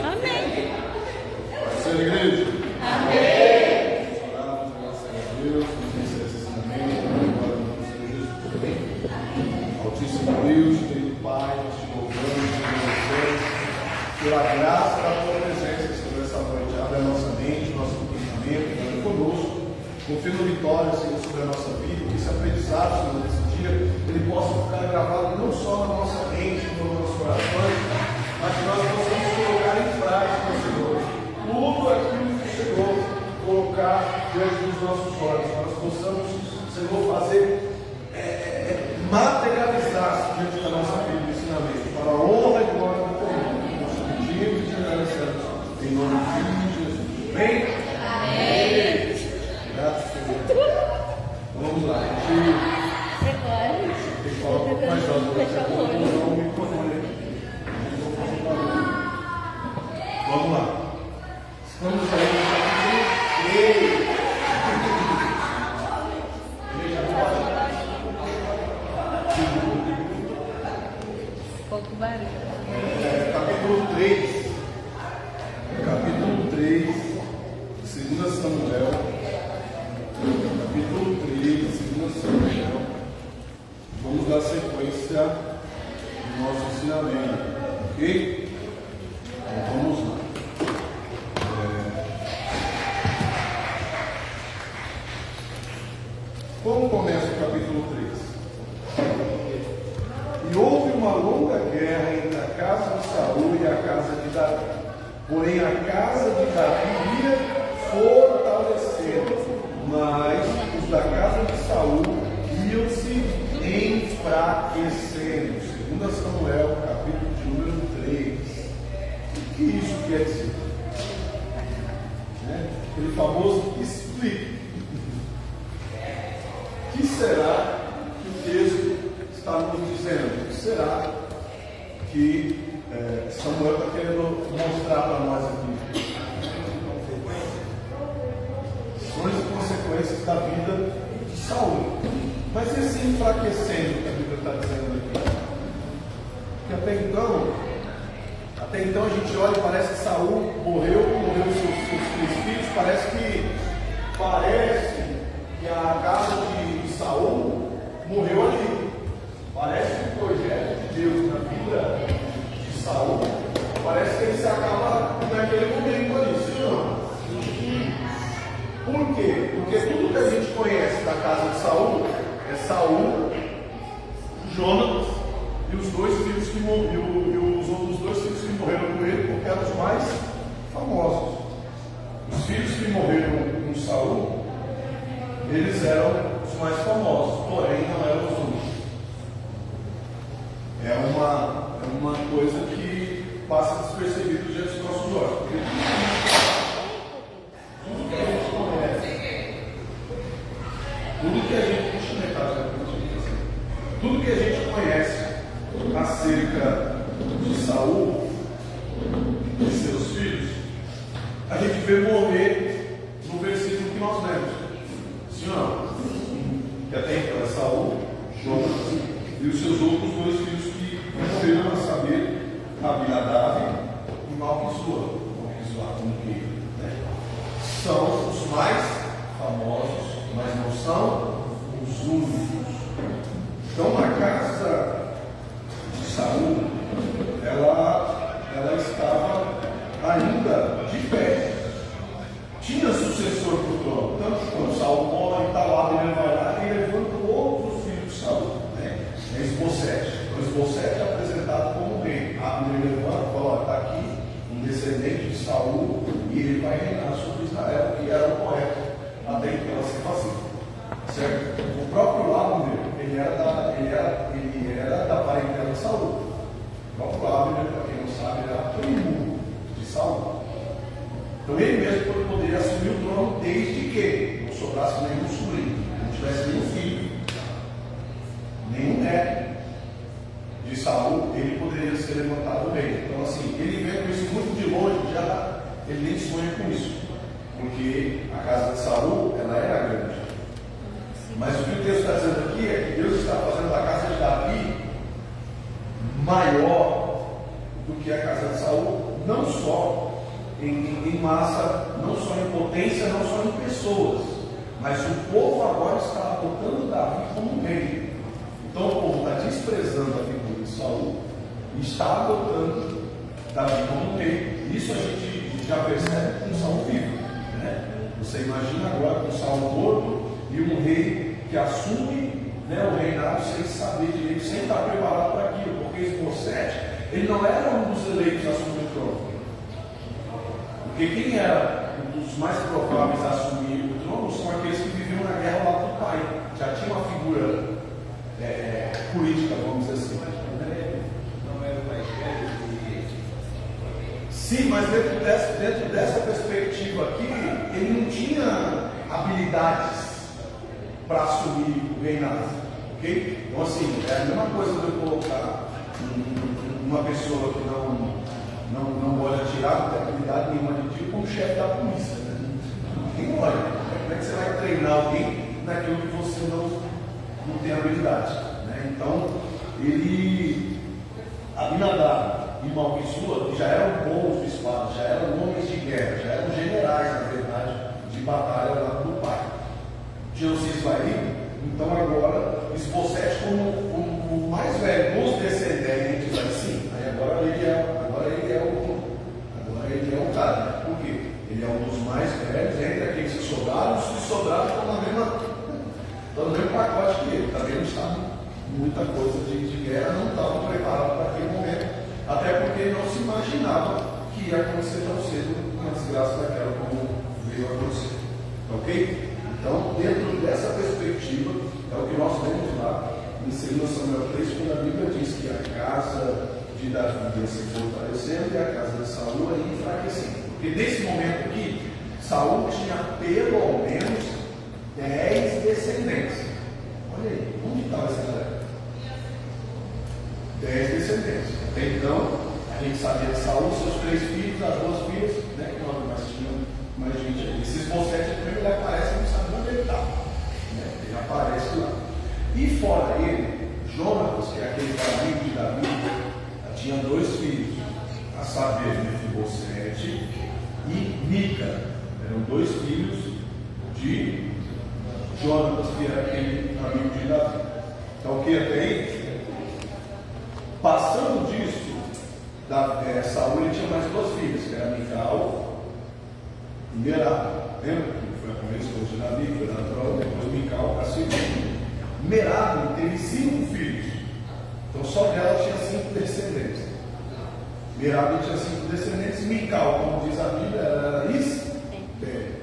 Amém. Pode ser, igreja? Amém. Oramos, graças a Deus, esse ensinamento, agora no nome de Jesus. Altíssimo Deus, querido Pai, nós te louvamos, te agradecemos pela graça da tua presença sobre essa noite. Abre a nossa mente, nosso entendimento, esteja conosco. Confio na vitória, Senhor, sobre a nossa vida, que esse aprendizado, Senhor, nesse dia, ele possa ficar gravado não só na nossa mente, nos nossos corações, mas que nós possamos colocar em prática, Senhor, tudo aquilo que chegou, colocar diante dos nossos olhos, nós possamos, Senhor, fazer, materializar diante da nossa vida o ensinamento, para a honra e glória do teu nome. Nós te pedimos e te agradecemos, em nome de Jesus. Amém? Amém. Graças a Deus. Vamos lá, a gente tem que falar um pouco mais alto. O microfone aqui. Vamos lá. Estamos aí no capítulo 3. Pouco barulho. Capítulo 3. Capítulo 3, 2 Samuel. Capítulo 3, 2 Samuel. Vamos dar sequência no nosso ensinamento. Ok? Então vamos lá. Como começa o capítulo 3? E houve uma longa guerra entre a casa de Saul e a casa de Davi. Porém, a casa de Davi ia fortalecendo, mas os da casa de Saul iam-se enfraquecendo. 2 Samuel, capítulo de número 3. O que isso quer dizer? Aquele famoso explica. O que será que o texto está nos dizendo? O que será que Samuel está querendo mostrar para nós aqui? São as consequências da vida de Saul. Mas esse enfraquecendo que a Bíblia está dizendo aqui? Porque até então a gente olha e parece que Saul morreu seus 3 filhos, parece que a casa de Saul morreu ali. Parece que o projeto de Deus na vida de Saul, parece que ele se acaba naquele momento ali, sim ou não? Por quê? Porque tudo que a gente conhece da casa de Saul é Saul, Jonatas e os 2 filhos que e os outros 2 filhos que morreram com ele, porque eram os mais famosos. Os filhos que morreram com Saul, eles eram os mais famosos, porém não eram os únicos. É uma coisa que passa despercebido diante dos nossos olhos. Porque tudo que a gente conhece, tudo que a gente conhece acerca de Saul e seus filhos, a gente vê morrer no versículo que nós lemos. Sim ou não? Que até então é Saul, Jonatas e os seus outros 2 filhos que morreram, a saber, Abinadab e Malquissua, como que, são os mais famosos, mas não são os únicos. Então, a casa de Saul, ela estava ainda de pé. Tinha sucessor para o trono. Tanto que quando Saul morre, está lá, ele vai lá e levanta outro filho de Saul, é Esbocete. O Esbocete é apresentado como rei. Abner levanta e fala: está aqui um descendente de Saul e ele vai reinar sobre Israel, que era o correto até que ela se fazia. Certo? O próprio Abner, ele era da parentela de Saul. O próprio Abner, para quem não sabe, era primo de Saul. Então ele mesmo poderia assumir o trono desde que não sobrasse nenhum sobrinho, não tivesse nenhum filho, nenhum neto de Saul, ele poderia ser levantado rei. Então assim, ele vê com isso muito de longe, já ele nem sonha com isso, porque a casa de Saul, ela era grande. Mas o que o texto está dizendo aqui é que Deus está fazendo da casa de Davi maior do que a casa de Saul, não só em massa, não só em potência, não só em pessoas, mas o povo agora está adotando Davi como rei. Então o povo está desprezando a figura de Saul e está adotando Davi como rei. Isso a gente já percebe com Saul vivo, né? Você imagina agora com Saul morto e um rei que assume, né, o reinado sem saber direito, sem estar preparado para aquilo, porque Isbosete, ele não era um dos eleitos a assumir o trono. Porque quem era um dos mais prováveis a assumir o trono são aqueles que viviam na guerra lá do pai. Já tinha uma figura política, vamos dizer assim. Não era o mais velho que... Sim, mas dentro dessa perspectiva aqui, ele não tinha habilidades para assumir o reinado. Ok? Então, assim, é a mesma coisa de eu colocar uma pessoa que não pode atirar, não tem habilidade nenhuma de tiro, como chefe da polícia. Né? Ninguém pode. Como é que você vai treinar alguém naquilo que você não tem habilidade? Né? Então, Abinadab e Malquissua, que já eram bons de espada, já eram homens de guerra, já eram generais, na verdade, de batalha lá do pai. Tinham se esvaído, então agora Isbosete como o mais velho dos descendentes, assim, aí agora ele é o cara, né? Por quê? Ele é um dos mais velhos, entre aqueles que sobraram, os que sobraram estão no mesmo pacote que ele, também não estavam muita coisa de guerra, não estavam preparados para aquele momento, até porque não se imaginava que ia acontecer tão cedo uma desgraça daquela como veio a acontecer. Ok? Então, dentro dessa perspectiva, é o que nós vemos lá em 2 Samuel 3, quando a Bíblia diz que a casa de Davi ia se fortalecendo e a casa de Saul ia enfraquecendo. Porque nesse momento aqui, Saul tinha pelo menos 10 descendentes. Olha aí, onde estava essa galera? 10 descendentes. Até então, a gente sabia de Saul, seus 3 filhos, as 2 filhas, né? Que nós tínhamos mais gente aí. Esses Isbosete, primeiro ele aparece, não sabe onde ele está. Né? Ele aparece lá. E fora ele, Jonatas, que é aquele amigo de Davi, tinha 2 filhos, a saber, Mefibosete e Mica. Eram 2 filhos de Jonatas, que era aquele amigo de Davi. Então, o que até aí? Passando disso, Saul ele tinha mais 2 filhas, que era Mical e Merab. Lembra? Que foi a primeira esposa de Davi, foi natural, depois Mical, a segunda. Merab teve 5 filhos. Então só dela tinha 5 descendentes. Merab tinha 5 descendentes. Mical, como diz a Bíblia, era estéril.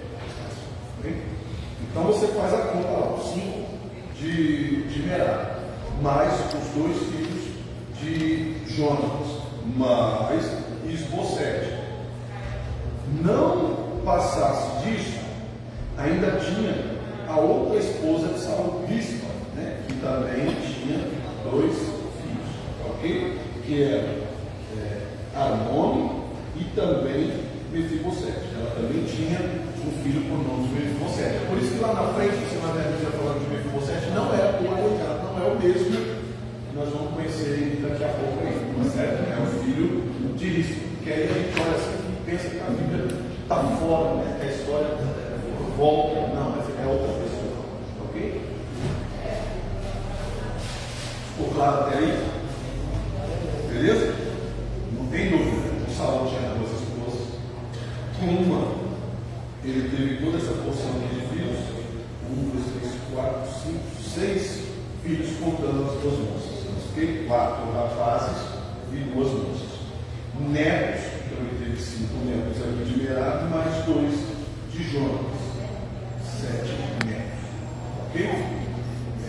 Então você faz a conta lá, os 5 de Merab, mais os 2 filhos de Jonatas, mais Isbosete. Não passasse disso, ainda tinha a outra esposa de Saul, Rispa, né? Que também tinha 2 filhos, ok? Que era Arnone e também Mefibosete. Ela também tinha um filho por nome de Mefibosete. Por isso que lá na frente, você vai ver a Bíblia falando de Mefibosete, não é não é o mesmo que nós vamos conhecer ele daqui a pouco aí, certo? É o filho de Rispa. Que aí a gente olha assim e pensa que a Bíblia está fora, né? Que a história volta. Não, mas é outra pessoa. Ok? Ficou claro até aí? Beleza? Não tem dúvida. O Saul tinha 2 esposas. Uma, ele teve toda essa porção de filhos. 1, 2, 3, 4, 5, 6 filhos, contando as 2 moças. Ok? 4 rapazes e 2 moças. Netos, então ele teve 5 netos aqui de Merab, mais 2 de Jonas. 7 netos. Ok?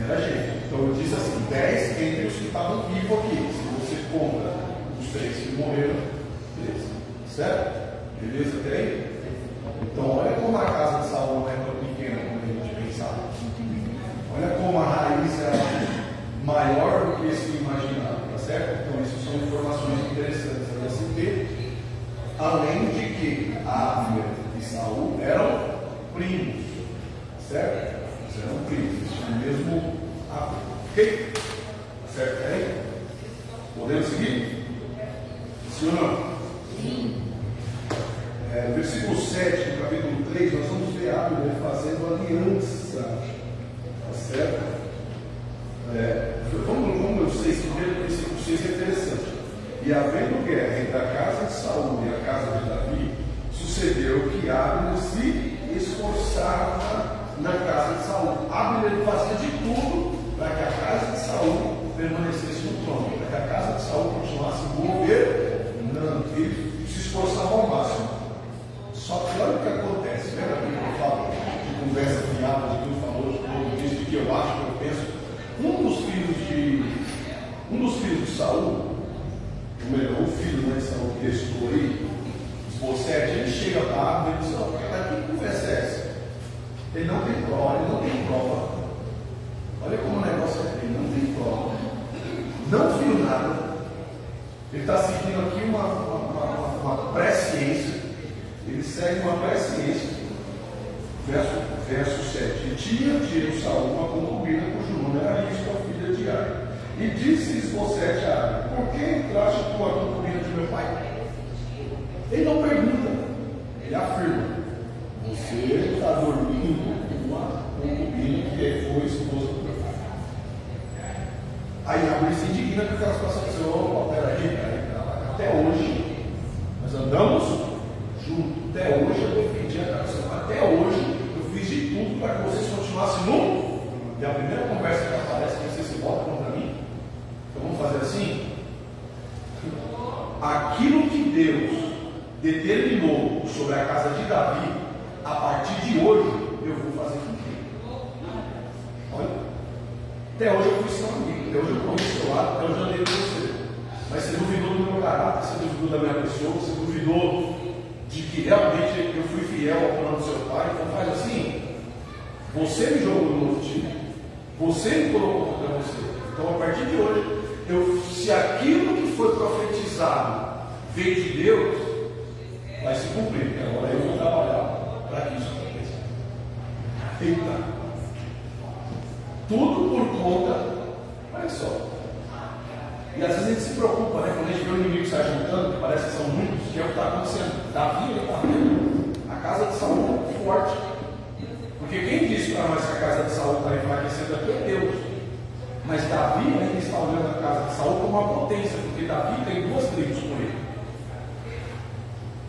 Era gente. Então eu disse assim: 10 entre os que estavam vivos aqui. Se você conta os 3 que morreram, 13. Certo? Beleza até aí? Então olha como a casa de Saul não é tão pequena como a gente pensava. Olha como a raiz era maior do que se imaginava, tá certo? Então isso são informações interessantes a se ter. Além de que Abner e Saul eram primos, certo? Eles eram primos, eles tinham o mesmo Abner. Ok? Certo aí? Podemos seguir? Sim ou não? Sim. Versículo 7, no capítulo 3, nós vamos ver Abner fazendo aliança. Tá certo? Vamos vocês primeiro, o versículo 6 é interessante. E havendo guerra entre a casa de Saul e a casa de Davi, sucedeu que Abner se esforçava na casa de Saul. Abner fazia de tudo para que a casa de Saul permanecesse no trono, para que a casa de Saul continuasse governando. Ele se esforçava ao máximo. Só que olha o que acontece. Lembra que eu falo de conversa fiada, de tudo falou, de tudo disso, de que eu acho, que eu penso. Um dos filhos de Saul, o filho de Saul que restou aí, Esbocete, ele chega para Abner e diz: que conversa é essa? Ele não tem prova. Olha como o negócio é, ele não tem prova. Não viu nada. Ele está seguindo aqui uma presciência. Ele segue uma presciência. Verso 7. E tinha tido Saul uma concubina cujo nome era Isca, filha de Ai. E disse Esbocete a Abner: por que entraste tu a concubina de meu pai? Ele não pergunta, ele afirma: você está dormindo com uma concubina que foi esposa do meu pai. Aí Abner se indigna com aquela situação e diz: peraí, até hoje nós andamos juntos, até hoje eu defendi a casa, até hoje eu fiz de tudo para que vocês continuassem no. E a primeira conversa que aparece, que vocês se voltam contra mim, então vamos fazer assim: aquilo que Deus determinou sobre a casa de Davi, a partir de hoje eu vou fazer contigo. Olha, até hoje eu fui seu amigo, até hoje eu corri do seu lado, até hoje eu andei com você. Mas você duvidou do meu caráter, você duvidou da minha pessoa, você duvidou de que realmente eu fui fiel ao plano do seu pai. Então faz assim: você me jogou no novo time, você me colocou contra você. Então a partir de hoje, se aquilo que foi profetizado veio de Deus, vai se cumprir. Agora eu vou trabalhar para que isso aconteça. Eita! Tudo por conta, olha só. E às vezes a gente se preocupa, né? Quando a gente vê o inimigo se ajuntando, que parece que são muitos, que é o que está acontecendo. Davi, ele está vendo a casa de Saul muito forte. Porque quem disse para nós que a casa de Saul está enfraquecendo aqui é Deus. Mas Davi ainda está olhando a casa de Saul como uma potência, porque Davi tem duas tribos com ele.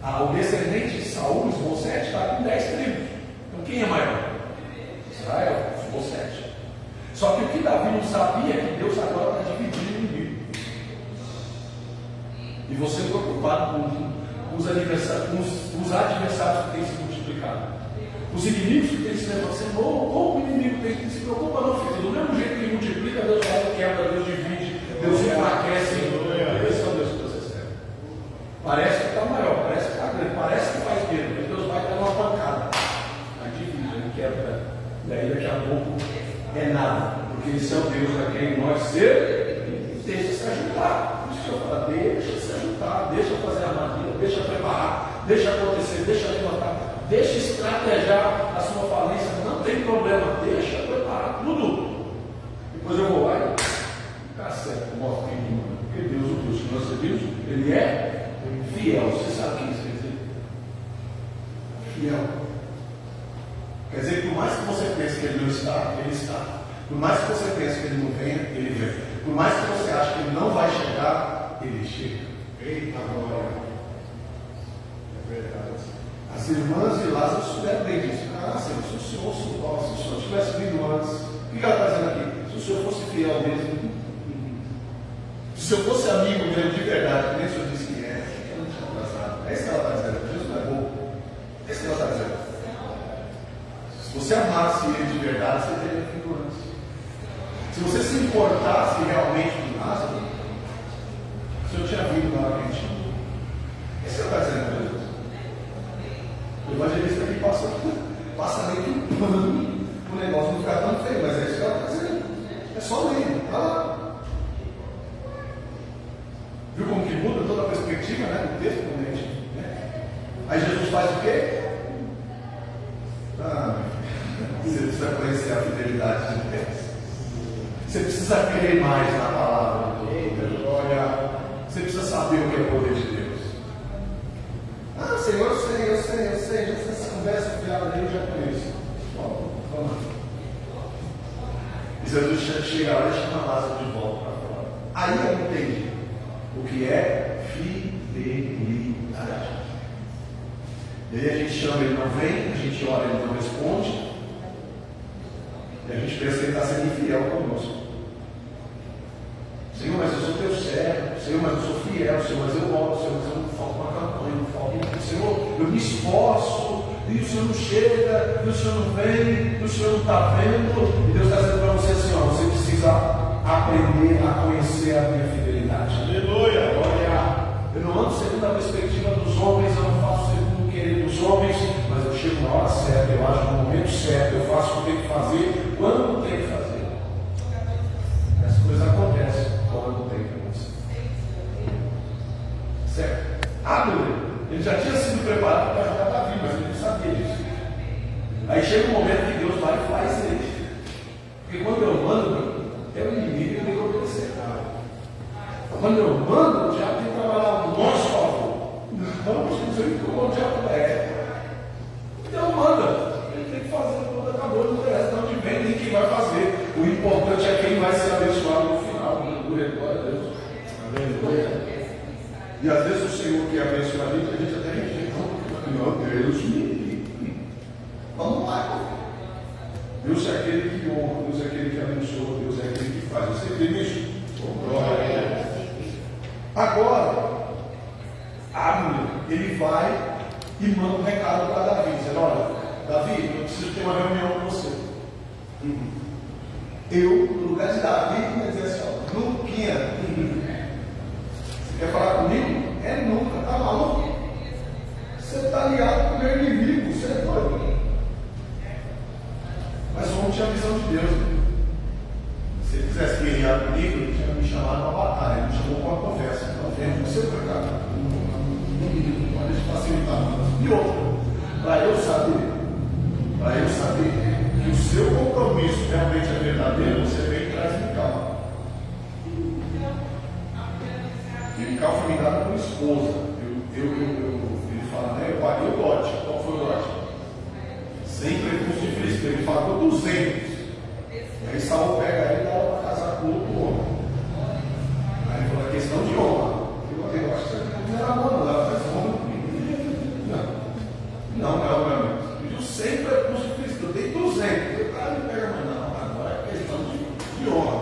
O descendente de Saul, Esbocete, está com 10 tribos. Então quem é maior? Israel, Esbocete. Só que o que Davi não sabia é que Deus agora está dividindo o inimigo. E você preocupado com os adversários que têm se multiplicado. Os inimigos que têm se levantado. Ou o inimigo tem que se preocupa, não, filho. Do mesmo jeito que multiplica, Deus vai, quebra, Deus divide, Deus enfraquece. Esse é o Deus que você serve. Parece que está maior, parece que está grande, parece que faz medo, mas Deus vai dar uma pancada. Mas divide, ele quebra. E aí daqui a pouco é nada. Porque esse é o Deus a quem nós servimos. Deixa se ajudar. Deixa se ajudar, deixa fazer a armadilha, deixa preparar, deixa acontecer, deixa levantar, deixa estrategiar a sua falência, não tem problema, deixa preparar tudo. Depois eu vou lá e ficar certo, mostra aqui, porque Deus, o Deus que nós servimos, Ele é fiel. Você sabe o que isso quer dizer? Fiel. Quer dizer que por mais que você pense que Ele não está, Ele está. Por mais que você pense que Ele não venha, Ele vem. Por mais que você ache que Ele não vai chegar, Ele chega. Eita glória! É verdade. As irmãs de Lázaro souberam bem disso. Senhor, se o Senhor tivesse vindo antes, o que ela está dizendo aqui? Se o Senhor fosse fiel mesmo, se eu fosse amigo dele de verdade, que nem o Senhor disse que é, eu não tinha atrasado. É isso que ela está dizendo. Jesus não é bom. É isso que ela está dizendo. Se você amasse Ele de verdade, você teria vindo antes. Se você se importasse realmente com Lázaro, o Senhor tinha vindo na hora que a gente tinha. É isso que ela está dizendo, Jesus. O evangelista aqui passa meio que um pano, o negócio não ficar tão feio, mas é isso que ela está dizendo. É só ler, está lá. Viu como que muda toda a perspectiva, né, do texto? Né? Aí Jesus faz o quê? Você precisa conhecer a fidelidade de Deus. Você precisa crer mais na palavra de Deus. Olha, precisando chegar lá e chamar Lázaro de volta para fora. Aí eu entendi o que é fidelidade. E aí a gente chama, ele não vem, a gente ora, ele não responde, e a gente pensa que ele está sendo infiel conosco. Senhor, mas eu sou teu servo, Senhor, mas eu sou fiel, Senhor, mas eu oro, Senhor, mas eu não falto uma campanha, não falto nada. Senhor, eu me esforço, e o Senhor não chega, e o Senhor não vem, e o Senhor não está vendo, e Deus está dizendo para você assim, ó, você precisa aprender a conhecer a minha fidelidade. Aleluia! Olha, eu não ando segundo a perspectiva dos homens, eu não faço segundo o querer dos homens, mas eu chego na hora certa, eu acho no momento certo, eu faço o que tem que fazer, quando tem que fazer. As coisas acontecem quando tem que acontecer. Certo? Abner, ele já tinha sido preparado para ajudar Davi, mas ele não sabia disso. Aí chega um momento que Deus vai e faz ele. Porque quando eu mando, é o inimigo que tem que obedecer. Quando eu mando, o diabo tem que trabalhar no nosso favor. Não, não sei como o diabo é. Então manda. Ele tem que fazer tudo, acabou, não interessa de onde vem, nem quem vai fazer. O importante é quem vai ser abençoado no final. Glória a Deus. Aleluia. E às vezes o Senhor quer abençoar a gente até rejeita. Não, Deus me livre. Vamos lá. Deus é aquele que honra, Deus é aquele que abençoa, Deus é aquele que faz. Você crê nisso? Glória a Deus. Agora, Abner, ele vai e manda um recado para Davi, dizendo, olha, Davi, eu preciso ter uma reunião com você. Eu, no lugar de Davi, ia dizer assim, ó, Luquinha, você quer falar comigo? É nunca, tá maluco? Você está aliado com o meu inimigo, você é doido. Mas o homem tinha a visão de Deus. Se ele quisesse guerrear comigo, ele tinha me chamado para uma batalha, ele me chamou para uma conversa. Então, vem com o seu pecado. Pode facilitar. E outra, para eu saber que o seu compromisso realmente é verdadeiro, você vem e traz Mical. E Mical foi me dado como esposa. Ele fala, né? Eu paguei o lote. Qual foi o lote? 100 recursos de frisco. Ele pagou 200. E aí Saul pega ele e dá para casar com outro homem. Aí ele falou, é questão de honra. Eu acho que você não era honra, não era honra. Não, meu amigo. Pediu 100 recursos de frisco. Eu dei 200. O cara me pega, mas não, agora é questão de honra.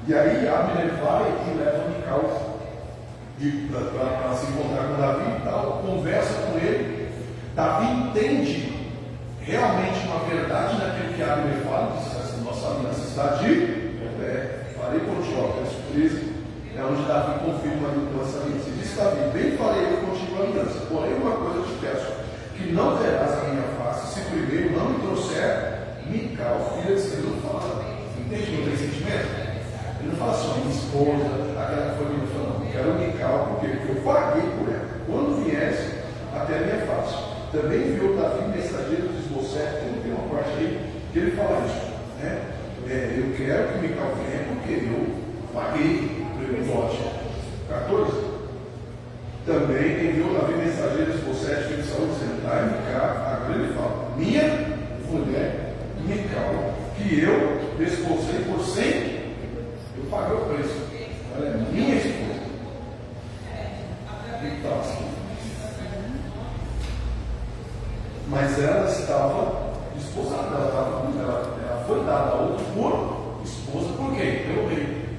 E aí Abner vai e leva Mical para se encontrar com Davi e tal, conversa com ele. Davi entende realmente uma verdade naquilo que Abner fala, diz assim, nossa aliança está de pé. Falei contigo, ó, é surpresa, é onde Davi confirma a nossa aliança. E diz Davi, bem falei eu contigo a aliança, porém uma coisa eu te peço, que não verás a minha face, se primeiro não me trouxer Mical, filha de Saul. Não fala, entende? Não tem sentimento? Ele não fala só minha esposa, aquela que foi minha filha, não. Eu quero Mical, porque eu paguei por ela. Quando viesse até a minha face. Também enviou Davi mensageiro de Esbocete. Tem uma parte aí que ele fala isso. Né? Eu quero que Mical venha, porque eu paguei o lote. 14. Também enviou Davi mensageiro de Esbocete, filho de Saul, dizendo, dai Mical. Agora ele fala, minha mulher, Mical, que eu desposei por 100. Eu paguei o preço. Ela é minha esposa. Então, assim. Mas ela estava desposada. Ela foi dada a outro por esposa. Por quê? Pelo rei.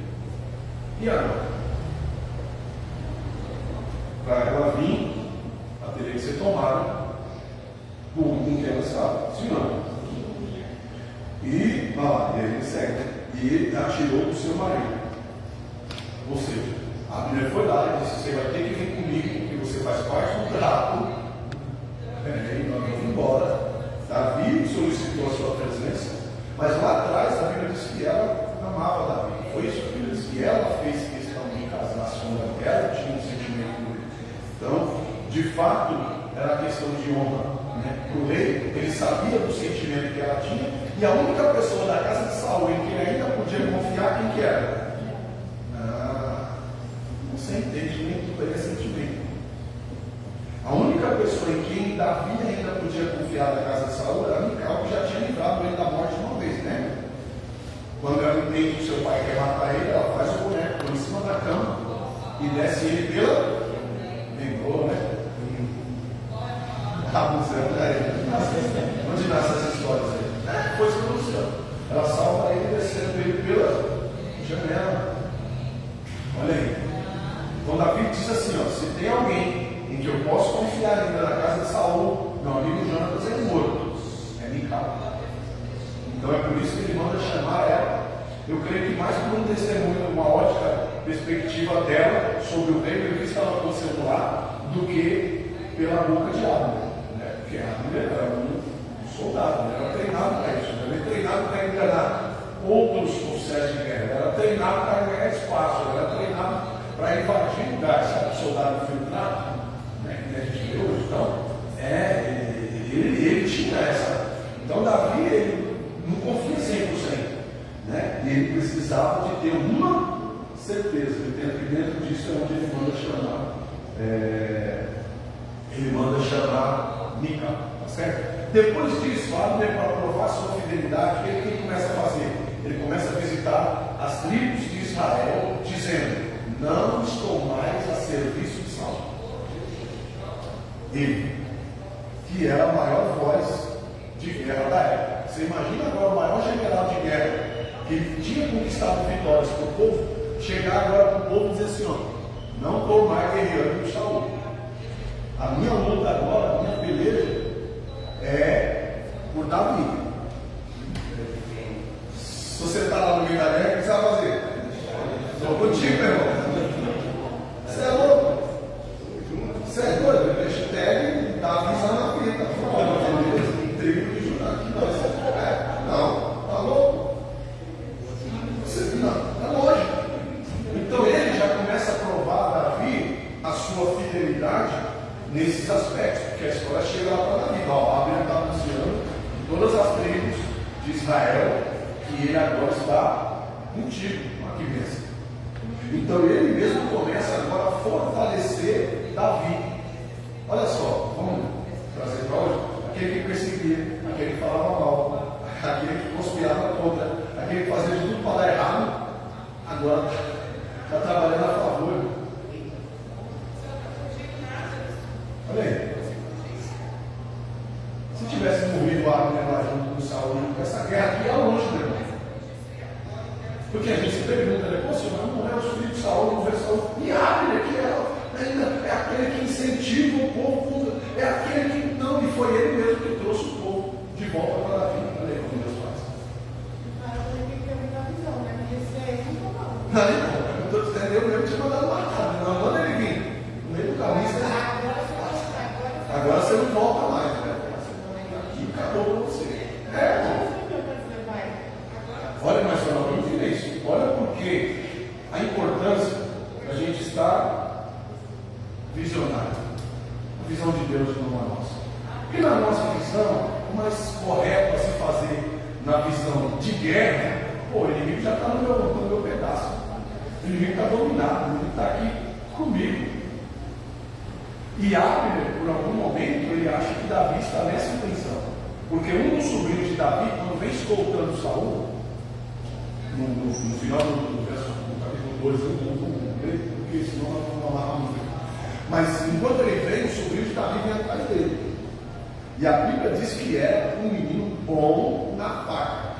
E agora? Para ela vir, ela teria que ser tomada do com que ela estava. Sim ou não? E aí ele segue. E ele atirou do seu marido. Ou seja, Abner foi lá e disse, você vai ter que vir comigo, porque você faz parte do trato. E nós vamos embora. Davi solicitou a sua presença, mas lá atrás a Bíblia disse que ela amava Davi. Foi isso que a Bíblia disse, que ela fez questão de casar à sombra dela, tinha um sentimento por ele. Então, de fato, era questão de honra. Para o rei, ele sabia do sentimento que ela tinha, e a única pessoa da casa de Saul em que ele ainda podia confiar, quem que era? Não se entende nem tudo é sentimento. A única pessoa em quem Davi ainda podia confiar da casa de Saul era Mical, que já tinha livrado ele da morte uma vez, né? desce ele pela vingou, né? Abusando, né? Onde nasce essas histórias aí? Coisa do Luciano. Ela salva ele descendo ele pela janela. Olha aí. Então Davi diz assim, ó, se tem alguém em que eu posso confiar ainda na casa de Saul, meu amigo Jonatas é morto. É Mical. Então é por isso que ele manda chamar ela. Eu creio que mais por um testemunho, uma ótica perspectiva dela sobre o reino e o que estava acontecendo lá, do que pela boca de Abner, né? Porque Abner era um soldado, né? Era treinado para isso, né? Ele era treinado para enganar outros oficiais de guerra, era treinado para ganhar espaço, era treinado para invadir lugares, sabe? Soldado infiltrado, né? Que a gente vê hoje. Então, ele tinha essa. Então, Davi, ele não confia 100%. Né? E ele precisava de ter uma certeza, e dentro disso é onde ele manda chamar Mica, tá certo? Depois disso, Abner, para provar sua fidelidade, o que ele começa a fazer? Ele começa a visitar as tribos de Israel, dizendo: não estou mais a serviço de Saul. Ele, que era a maior voz de guerra da época. Você imagina agora o maior general de guerra que tinha conquistado vitórias para o povo, chegar agora para o povo e dizer assim: ó, não estou mais guerreando com Saul. A minha luta agora, a minha peleja é por Davi. Se você está lá no meio da guerra, o que você vai fazer? Estou contigo, meu irmão. Você é louco? Você é doido? Hashtag Davi só na fita. Trigo de Judá aqui, não, tá louco? Não, é lógico. Então ele já começa a provar a Davi a sua fidelidade nesses aspectos, porque a história chega lá para Davi. Abner está anunciando em todas as tribos de Israel que ele agora está contigo. Olha que bênção. Então ele mesmo começa agora a fortalecer Davi. Olha só, vamos trazer para hoje. Aquele que perseguia, aquele que falava mal, aquele que conspirava contra, aquele que fazia de tudo para dar errado, agora está trabalhando a favor. Olha aí. Se tivesse morrido Abner lá junto com Saul, essa guerra aqui é longe, meu irmão. Porque a gente se pergunta, né? Pô, senhor, não é os filhos de Saul, não é Saul. E Abner, que é aquele que incentiva o povo, é aquele que não, e foi ele mesmo que trouxe o povo de volta para Davi. Olha aí como Deus faz. Mas ele tem que ter muita visão, né? Porque esse aí não tá bom. Não, eu estou dizendo, eu mesmo tinha mandado matar, não manda ele vir. No meio do caminho, agora você não volta mais, né? E acabou para você. Olha, mas só não entender isso. Olha porque a importância da gente estar visionário. A visão de Deus não é nossa. Porque na nossa visão, o mais correto a se fazer na visão de guerra, pô, o inimigo já está no meu pedaço. O inimigo está dominado, o inimigo está aqui comigo. E Abner, por algum momento, ele acha que Davi está nessa intenção. Porque um dos sobrinhos de Davi, quando vem escoltando Saul, no final do verso do capítulo 2, eu não leio, porque senão nós vamos falar muito. Mas enquanto ele vem, o sobrinho de Davi vem atrás dele. E a Bíblia diz que era um menino bom na faca.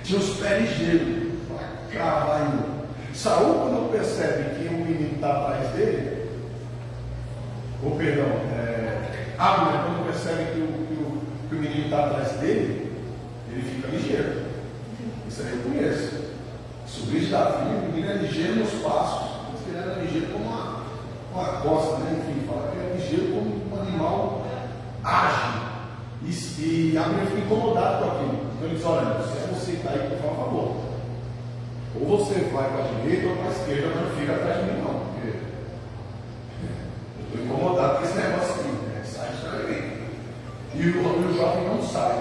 Tinha os pés ligeiros, para cravar ainda. Saul, quando percebe que o menino está atrás dele, Abner, quando percebe que o menino está atrás dele, ele fica ligeiro. Isso aí eu conheço. Sobrinho de Davi, o menino é ligeiro nos passos. Ele era ligeiro como uma costa, né? Enfim, fala que é ligeiro como um animal ágil. E Abner fica incomodado com aquilo. Então ele diz: olha, se é você que está aí, por favor, ou você vai para a direita ou para a esquerda, mas não fica atrás de mim, não. Porque eu estou incomodado com esse negócio aqui, né? Sai de trás. E o jovem não sai.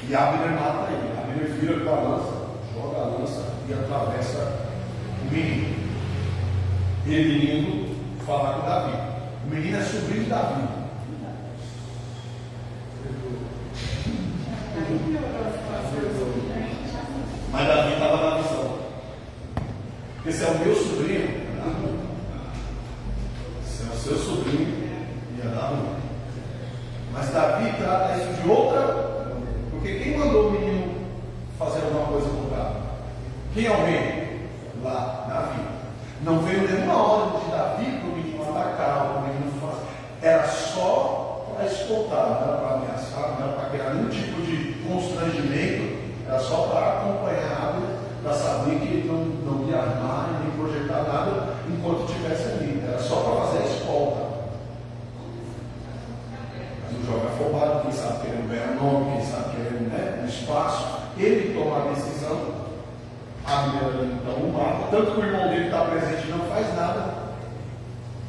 E Abner mata ele. Abner vira com a lança, joga a lança e atravessa o menino. Ele indo falar com Davi. O menino é sobrinho de Davi. Mas Davi estava na visão. Esse é o meu sobrinho. Seu sobrinho ia dar ruim. Mas Davi trata isso de outra. Porque quem mandou o menino fazer alguma coisa com o carro? Quem é o rei? Lá, Davi. Não veio nenhuma ordem de Davi para o menino atacar, para o menino fazer. Era só para escoltar, não era para ameaçar, não era para criar nenhum tipo de constrangimento, era só para acompanhar Abner, para saber que ele não ia armar nem projetar nada enquanto estivesse ali. Era só para fazer a escolta. Mas o jovem afobado, quem sabe querendo ganhar nome, quem sabe querendo espaço, ele toma a decisão. Abner então o mata, tanto que o irmão dele está presente e não faz nada,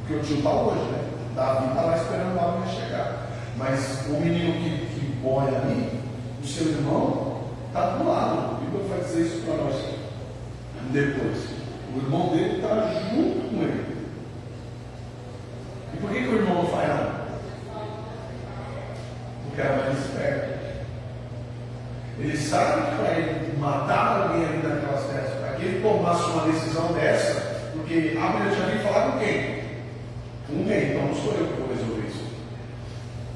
porque o tio está hoje, né? Davi está lá esperando o Abner chegar. Mas o menino que boia ali, o seu irmão, está do lado. A Bíblia vai dizer isso para nós depois. O irmão dele está junto com ele. E por que o irmão não faz nada? Porque era mais esperto. Ele sabe que para ele matar alguém ali naquelas terras, para que ele tomasse uma decisão dessa, porque Abner já veio falar com quem? Com um rei, então não sou eu que vou resolver isso.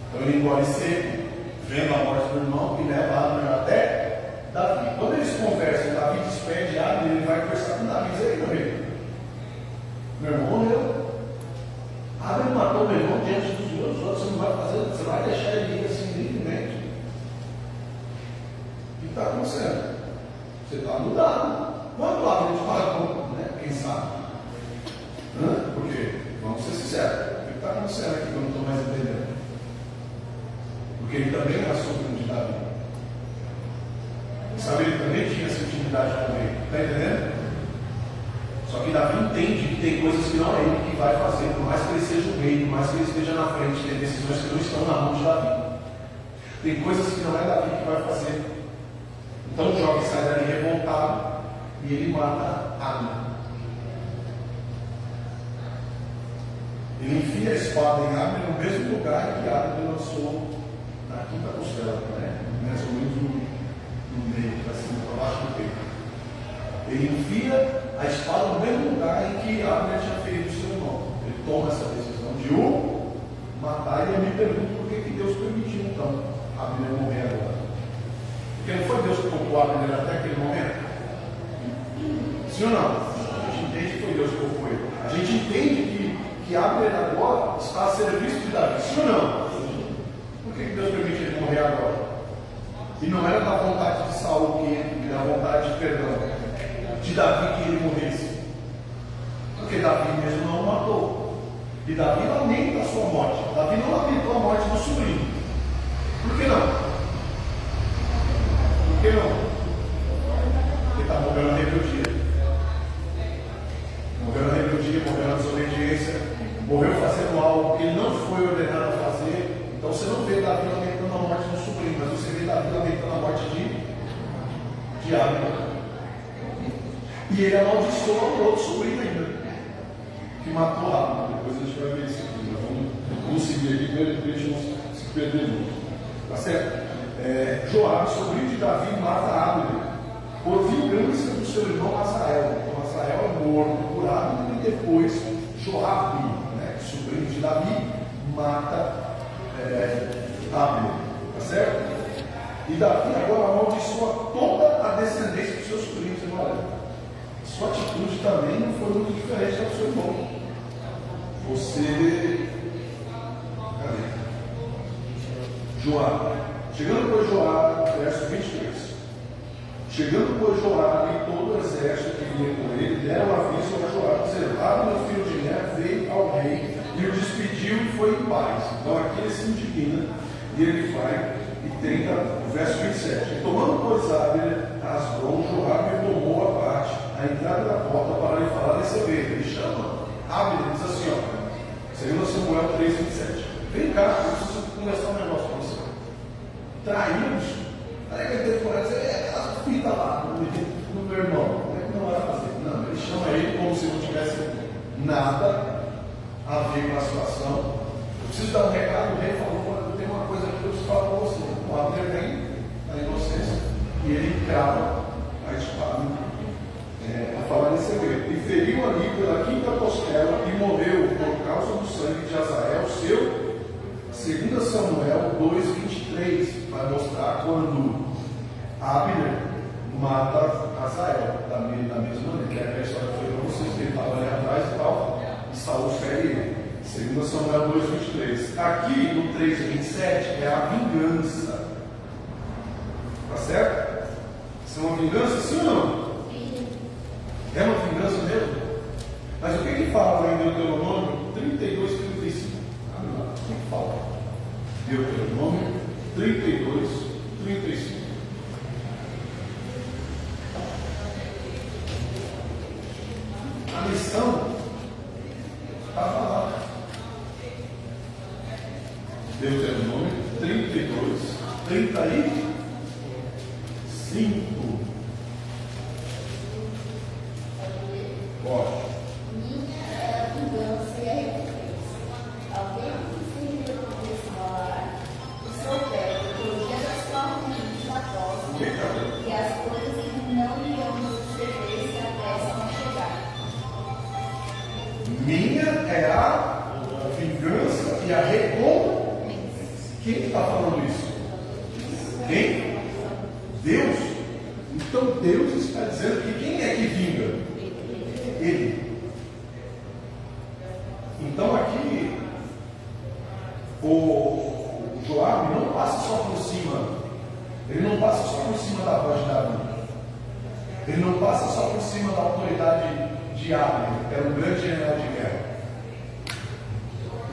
Então ele engole seco, vendo a morte do irmão, e leva Abner até Davi. Quando eles conversam, Davi despede Abner, ele vai conversar com Davi. Diz aí, meu rei, meu irmão morreu. Abner matou meu irmão diante dos meus outros, você não vai fazer, você vai deixar ele ir assim livremente. O que está acontecendo? Você está mudado. Quando o Abner fala, né? Quem sabe? Porque, vamos ser sinceros, o que está acontecendo aqui que eu não estou mais entendendo? Porque ele também era sobrinho de Davi. Sabe, ele também tinha essa intimidade com ele. Está entendendo? Só que Davi entende que tem coisas que não é ele que vai fazer, por mais que ele seja o rei, por mais que ele esteja na frente, tem decisões que não estão na mão de Davi. Tem coisas que não é Davi que vai fazer. Então o jovem sai dali revoltado e ele mata Abner. Ele enfia a espada em Abner no mesmo lugar que Abner lançou na quinta costela, né? Mais ou menos no meio, para cima, para baixo do peito. Ele enfia a espada no mesmo lugar em que Abner tinha ferido seu irmão. Ele toma essa decisão de o matar, e eu me pergunto por que Deus permitiu então Abner morrer agora. Porque não foi Deus que colocou Abner até aquele momento? Sim ou não? A gente entende que foi Deus que colocou ele. A gente entende que Abner agora está a serviço de Davi. Sim ou não? Por que Deus permitiu ele morrer agora? E não era da vontade de Saul que da vontade de perdão de Davi que ele morresse. Porque Davi mesmo não o matou. E Davi lamenta a sua morte. Davi não lamentou a morte do sobrinho. Por que não? Por que não? Porque está morrendo na rebeldia. Morreu na rebeldia, morreu na desobediência, morreu fazendo algo que ele não foi ordenado a fazer. Então você não vê Davi lamentando a morte do sobrinho, mas você vê Davi lamentando a morte de Abner. E ele amaldiçoa o outro sobrinho ainda, que matou Abner. Depois a gente vai ver isso aqui. Vamos seguir aqui para a gente não se perder muito. Tá certo? Joabe, sobrinho de Davi, mata Abner por vingança do seu irmão Asael. Então Asael é morto por Abner, e depois Joabe, né, sobrinho de Davi, mata Abner. Tá certo? E Davi agora amaldiçoa toda a descendência dos seus sobrinhos. Olha, sua atitude também não foi muito diferente da do seu irmão. Você. Joabe. Chegando por Joabe, verso 23. Chegando por Joabe e todo o exército que vinha com ele, deram aviso a Joabe, dizendo: Abner, filho de Ner, veio ao rei e o despediu e foi em paz. Então aqui ele se indigna e ele vai e tenta, o verso 27. E tomando, pois, Abner Asbron, Joabe tomou a parte, a entrada da porta, para lhe falar desse evento. Ele chama Abner, diz assim: ó, 2 Samuel 3:27. Vem cá, eu preciso conversar um negócio com você. Traímos. Aí ele teve coragem, aquela fita lá no meu irmão. Como é que não vai fazer? Não, ele chama ele como se não tivesse nada a ver com a situação. Eu preciso dar um recado. O rei falou: tem uma coisa que eu preciso falar para você. O Abner vem na inocência e ele crava a espada a falar nesse segredo. E feriu ali pela quinta costela e morreu por causa do sangue de Azael, seu. 2 Samuel 2,23 vai mostrar quando Abner mata Azael, da mesma maneira, que é a história que foi para vocês, ele estava ali atrás e tal, e Saul fere ele. 2 Samuel 2,23. Aqui no 3,27 é a vingança. Tá certo? Isso é uma vingança, sim ou não? É uma vingança mesmo? Mas o que fala lá em Deuteronômio 32, 35? O que fala? Deuteronômio 32, 35. A missão está falada. Deuteronômio 32, 35. Pode. Minha é a vingança e a recompensa. Alguém que se esmolar e souber que o dia da sua ruína após que as coisas não irão suceder se apressam a chegar. Minha é a vingança e a recompensa. Quem está falando isso? Quem? Deus. Então Deus está dizendo que quem é que vinga? Ele. Então aqui o Joabe não passa só por cima. Ele não passa só por cima da voz de Davi. Ele não passa só por cima da autoridade de Abner, que era um grande general de guerra.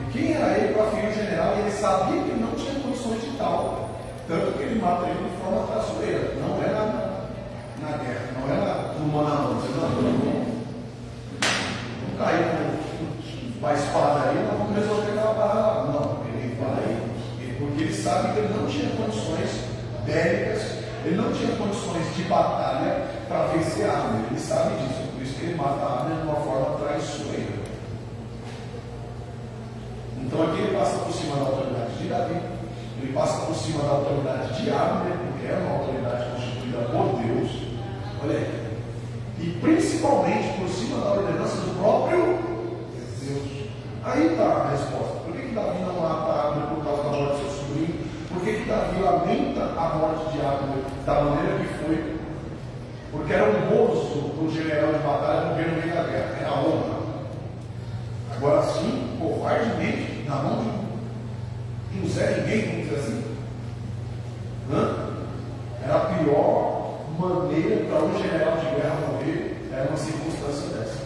E quem era ele para ferir o general? E ele sabia que não tinha condições de tal. Tanto que ele mata ele de forma traiçoeira. Não é na guerra, não é no mano a mano. Não caiu com a espada aí, nós vamos resolver aquela parada. Não, ele vai, porque ele sabe que ele não tinha condições bélicas, ele não tinha condições de batalha para vencer Abner. Ele sabe disso, por isso que ele mata Abner de uma forma traiçoeira. Então aqui ele passa por cima da autoridade de Davi, ele passa por cima da autoridade de Abner, porque é uma autoridade constituída por Deus. Olha aí. E principalmente por cima da ordenança do próprio Deus. Aí está a resposta. Por que Davi não mata Abner por causa da morte do seu sobrinho? Por que Davi lamenta a morte de Abner da maneira que foi? Porque era honroso para o general de batalha morrer no meio da guerra. Era honra. Agora sim, covardemente, na mão de um Zé Ninguém, vamos dizer assim. Era a pior maneira para um general de guerra morrer, era uma circunstância dessa.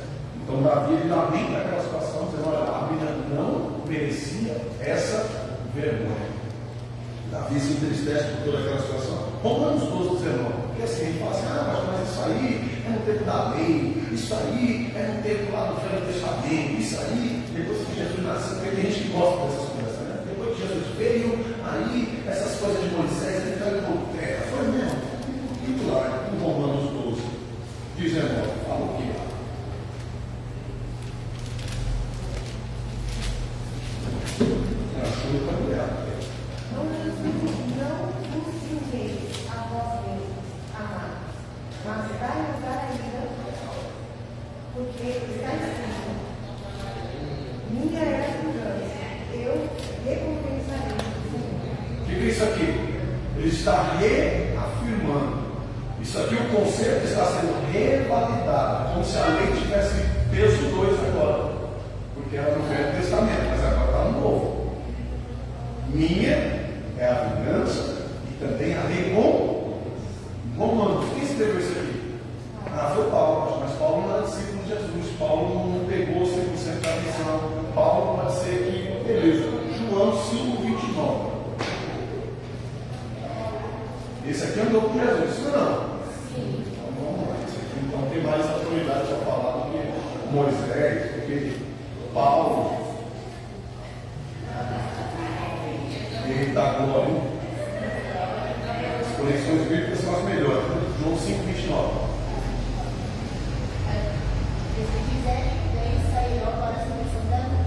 Então Davi ele lamenta aquela situação, dizendo: olha, a vida não merecia essa vergonha. Davi se entristece por toda aquela situação. Romanos 12, 19. Porque assim, ele fala assim: mas isso aí é no tempo da lei, isso aí é no tempo lá do Velho Testamento, isso aí, depois que Jesus nasceu, porque tem gente que gosta dessas coisas, né? Depois que Jesus veio, aí essas coisas de Moisés, ele caiu por terra. Foi mesmo. E lá, em Romanos 12, 19, fala o que? Achou para mulher. Não vos vingueis a vós mesmos, amados, mas dai lugar à ira, porque está escrito: minha é a vingança, eu recompensarei. O que é isso aqui? Ele está reafirmando. Isso aqui, o conceito está sendo revalidado, como se a lei tivesse peso 2 agora, porque era no Velho Testamento, mas agora está no Novo. Minha é a vingança e também a recompensa. Romanos, quem escreveu isso aqui? Foi Paulo, mas Paulo não era discípulo de Jesus. Paulo não pegou 100% da missão. Paulo pode ser que, beleza, João 5, 29. Esse aqui andou com Jesus, isso não? Sim. Então vamos lá. Esse aqui então tem mais autoridade para falar do que Moisés, do que Paulo. Eita glória. As conexões bíblicas são as melhores. Né? João 5, 29. Os que fizerem bem sairão para a ressurreição da vida.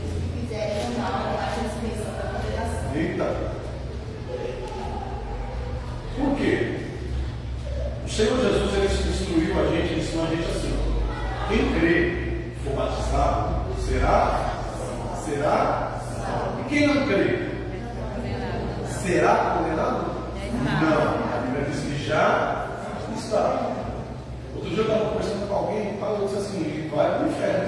Os que fizerem mal para a ressurreição da condenação. Eita. Por quê? O Senhor Jesus ele instruiu a gente, ensinou a gente assim: quem crê será salvo. E quem não crê? Será condenado? Não. A Bíblia diz que já está. Outro dia eu estava conversando com alguém e falou assim, vai para o inferno.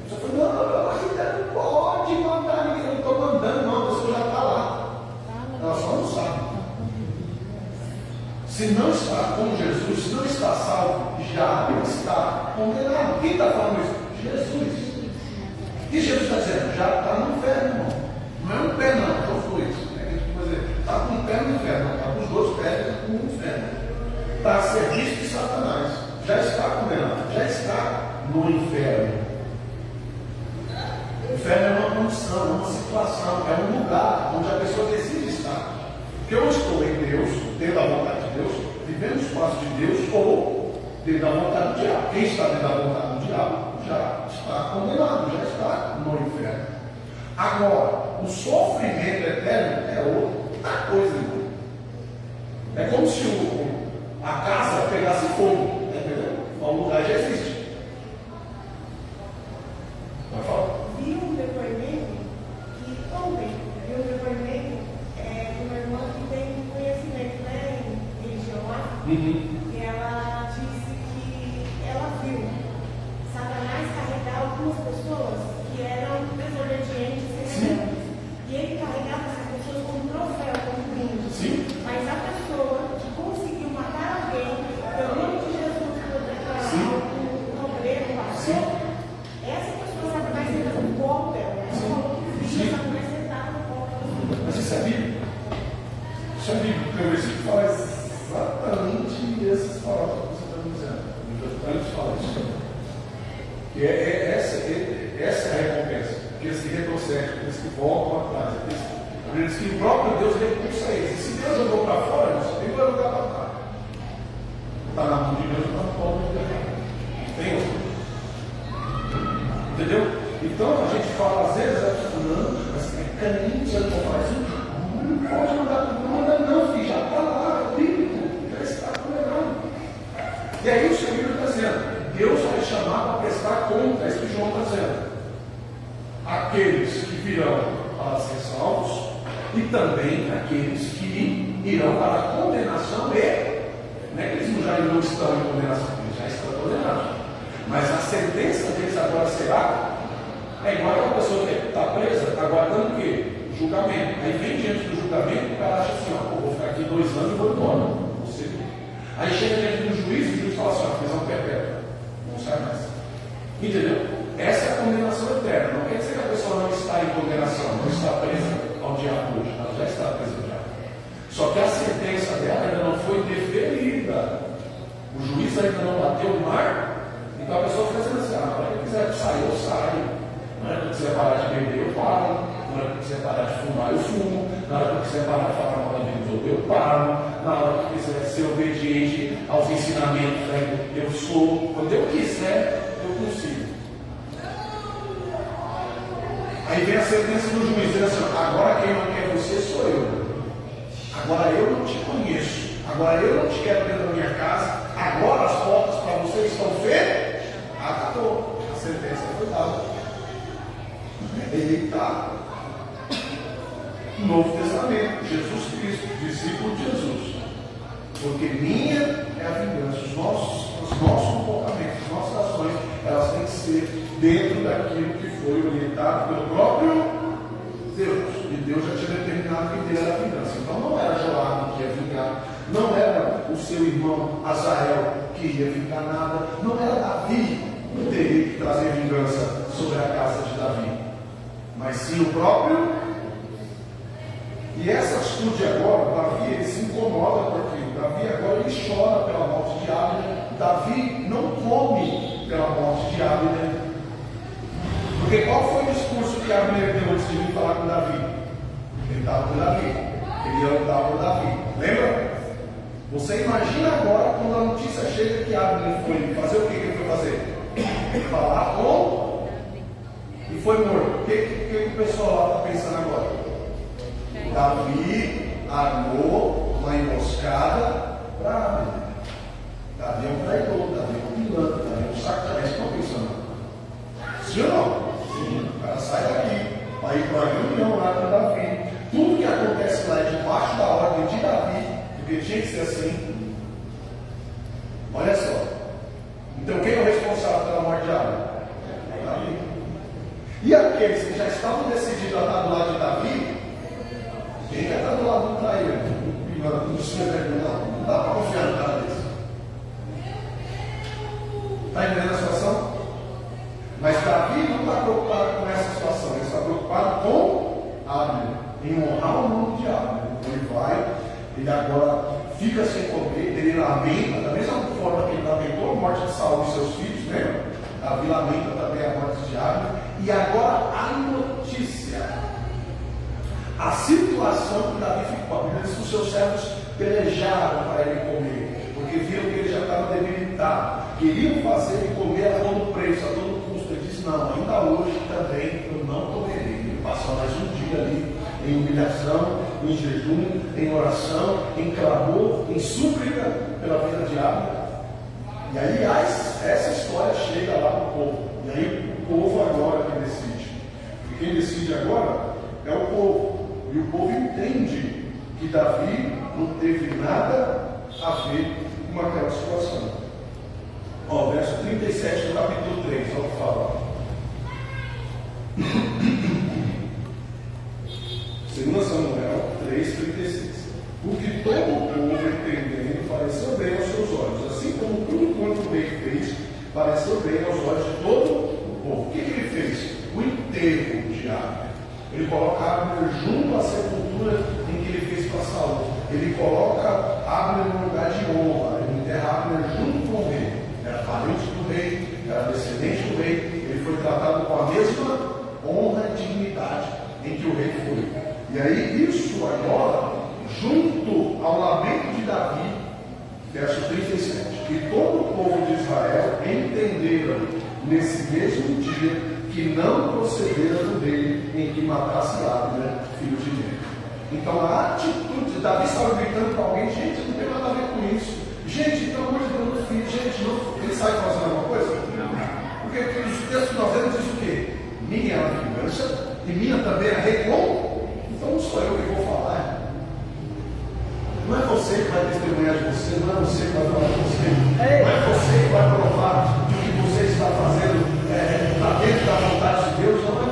Você falou, não, não pode mandar ninguém, eu não estou mandando, não, a pessoa já está lá. Ela só não sabe. Se não está com Jesus, se não está salvo, já está condenado. Quem está falando isso? Jesus. O que Jesus está dizendo? Já está no inferno, irmão. Não é um pé, não, são os dois. Está com um pé no inferno, está com os dois pés no inferno. Está a serviço de Satanás. Já está condenado, já está no inferno. O inferno é uma condição, é uma situação, é um lugar onde a pessoa decide estar. Porque eu estou em Deus, dentro da vontade de Deus, vivendo o espaço de Deus, ou dentro da vontade do diabo. Quem está dentro da vontade do diabo já está condenado, já está no inferno. Agora, o sofrimento eterno é outra coisa, irmão. É como se a casa pegasse fogo, entendeu? O lugar já existe. Vai falar. Vi um depoimento que ontem, vi um depoimento de uma irmã que tem conhecimento, né, em religião lá, e ela disse que ela viu Satanás carregar algumas pessoas que eram desobedientes e rebeldes. E ele carregava essas pessoas como um troféu, como um brinde. Sim. Mas a pessoa que conseguiu matar alguém, pelo nome de Jesus, por declarar um obreiro, um pastor, essa pessoa sabe mais ainda no corpo dela. Ela falou que via Satanás sentado no corpo dela. Mas isso é bíblico. Isso é bíblico. Porque o versículo fala exatamente essas palavras que você está me dizendo. Antes fala isso. E essa é a recompensa. Aqueles que retrocedem, aqueles que voltam atrás. Aqueles que o próprio Deus repulsa eles. E se Deus jogou para fora, só tem dois lugares para trás. Está na mão de Deus, está na mão de Deus. Tem outro. Entendeu? Então a gente fala, às vezes, não, mas é caminho, você não faz isso. Não pode mandar, não manda não, filho, já está lá, é bíblico, já está condenado. E aí o Senhor está dizendo, Deus vai chamar para prestar conta, é isso que João está dizendo. Aqueles que virão para ser salvos e também aqueles que irão para a condenação e não é que eles já não estão em condenação, eles já estão condenados. Mas a sentença deles agora será igual aquela pessoa que está presa, aguardando o quê? O julgamento. Aí vem diante do julgamento, o cara acha assim, ó, vou ficar aqui 2 anos e vou embora. Aí chega diante do juiz e o juiz fala assim, ó, prisão perpétua. Não sai mais. Entendeu? Essa é a condenação eterna. Não quer dizer que a pessoa não está em condenação, não está presa ao diabo hoje. Ela já está presa ao diabo. Só que a sentença dela ainda não foi deferida. O juiz ainda não bateu o mar. Então a pessoa fica dizendo assim, na hora que eu quiser sair, eu saio. Na hora que eu quiser parar de beber, eu paro. Na hora que eu quiser parar de fumar, eu fumo. Na hora que eu quiser parar de falar mal da vida, eu paro. Na hora que eu quiser ser obediente aos ensinamentos, né, eu sou. Quando eu quiser, eu consigo. Aí vem a sentença do juiz, dizendo assim, agora quem não quer você sou eu. Agora eu não te conheço. Agora eu não te quero dentro da minha casa. Agora as portas para você estão fechadas. Acabou. A sentença foi dada. Ele está no Novo Testamento. Jesus Cristo, discípulo de Jesus. Porque minha é a vingança. Os nossos comportamentos, as nossas ações, elas têm que ser dentro daquilo que foi orientado pelo próprio Deus. E Deus já tinha determinado que ele era a vingança. Então não era Joabe que ia vingar. Não era o seu irmão Azael que ia vingar nada. Não era Davi que teria que trazer vingança sobre a casa de Davi. Mas sim o próprio. E essa atitude agora, Davi, ele se incomoda com aquilo. Davi agora ele chora pela morte de Abner. Davi não come pela morte de Abner. Porque qual foi o discurso que Abner deu antes de vir falar com Davi? Ele estava com Davi. Ele ia lutar por Davi. Lembra? Você imagina agora quando a notícia chega que Abner foi fazer o que ele foi fazer? Falar com e foi morto. O que o pessoal lá está pensando agora? Davi armou uma emboscada para Abner. Davi é um traidor, Davi é um pilantra, Davi é um sacanagem. Estão pensando? Sim ou não? Sim. Aí com a reunião lá com Davi, tudo que acontece lá é debaixo da ordem de Davi, porque tinha que ser assim. Olha só. Então quem é o responsável pela morte de Abner? Davi. E aqueles que já estavam decididos a estar do lado de Davi, quem quer estar do lado do traíra? Não dá para confiar no cara desse. Está entendendo a situação? Mas Davi não está preocupado com essa situação, ele está preocupado com Abner, em honrar o nome de Abner. Ele vai, ele agora fica sem comer, ele lamenta, da mesma forma que ele lamentou a morte de Saul e seus filhos, lembra? Davi lamenta também a morte de Abner. E agora a notícia, a situação que Davi ficou. A Bíblia diz que os seus servos pelejaram para ele comer, porque viram que ele já estava debilitado, queriam fazer ele comer a todo preço, a todo custo. Ele disse: não, ainda hoje também eu não comerei. Ele passou mais um dia ali em humilhação, em jejum, em oração, em clamor, em súplica pela vida de Abner. E aí essa história chega lá para o povo. E aí o povo agora que decide. E quem decide agora é o povo. E o povo entende que Davi não teve nada a ver com aquela situação. Ó, verso 37 do capítulo 3, olha o que fala. 2 Samuel 3,36. Porque todo o povo entendendo pareceu bem aos seus olhos, assim como tudo quanto o rei fez pareceu bem aos olhos de todo o povo. O que ele fez? O enterro de Abner. Ele coloca Abner junto à sepultura em que ele fez para Saul. Ele coloca Abner no lugar de honra. Ele enterra Abner junto com o rei. Era parente do rei, era descendente do rei. Ele foi tratado com a mesma honra e dignidade em que o rei foi. E aí isso agora, junto ao lamento de Davi, verso 37, que todo o povo de Israel entenderam nesse mesmo dia que não procederam do rei em que matasse Abner, filho de Ner. Então a atitude de Davi estava gritando para alguém: gente, não tem nada a ver com isso. Gente, pelo amor de Deus, meu filho, gente, não. Ele sai fazendo alguma coisa? Não. Porque os textos que nós vemos diz o quê? Minha é a vingança e minha também é recompensa. Então não sou eu que vou falar. Não é você que vai testemunhar de você, não é você que vai falar de você, não é você que vai provar de que você está fazendo está dentro da vontade de Deus, não é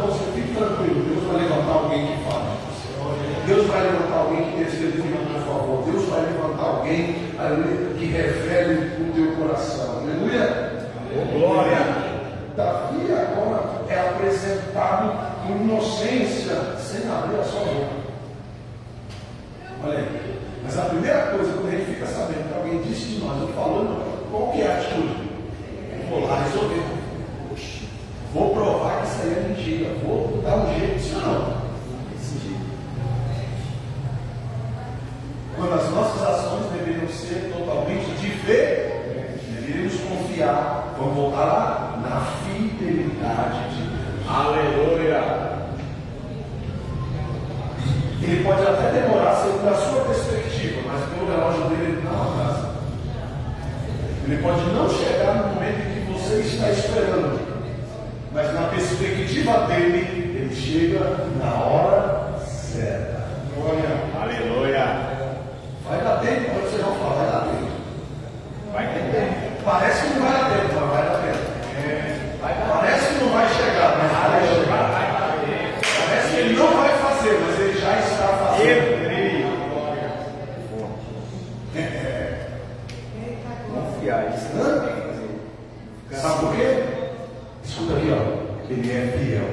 você, fique tranquilo. Deus vai levantar alguém que fale de você, Deus vai levantar alguém que testemunha a seu favor, Deus vai levantar alguém que revele o teu coração. Aleluia! Glória! Davi agora é apresentado com inocência, sem abrir a sua boca. Olha aí. Mas a primeira coisa, quando ele fica sabendo que alguém disse de nós, eu falando, qual que é a atitude? Vou lá resolver. Vou provar que isso aí é mentira. Vou dar um jeito disso não. Quando as nossas ações deveriam ser totalmente diferentes, deveríamos confiar, vamos voltar lá, na fidelidade de Deus. Aleluia! Ele pode até demorar segundo a sua perspectiva, mas pelo relógio dele ele não atrasa. Ele pode não chegar no momento em que você está esperando, mas na perspectiva dele, ele chega na hora certa. Glória. Aleluia. Vai dar tempo, quando você não falar, vai dar tempo. Vai ter tempo. Parece que não vai dar tempo, mas vai dar tempo. Parece que não vai chegar, mas vai chegar. Parece que ele não vai fazer, mas ele já está fazendo. Confiar, isso não tem que fazer. Sabe por quê? Escuta aqui, ó. Ele é fiel.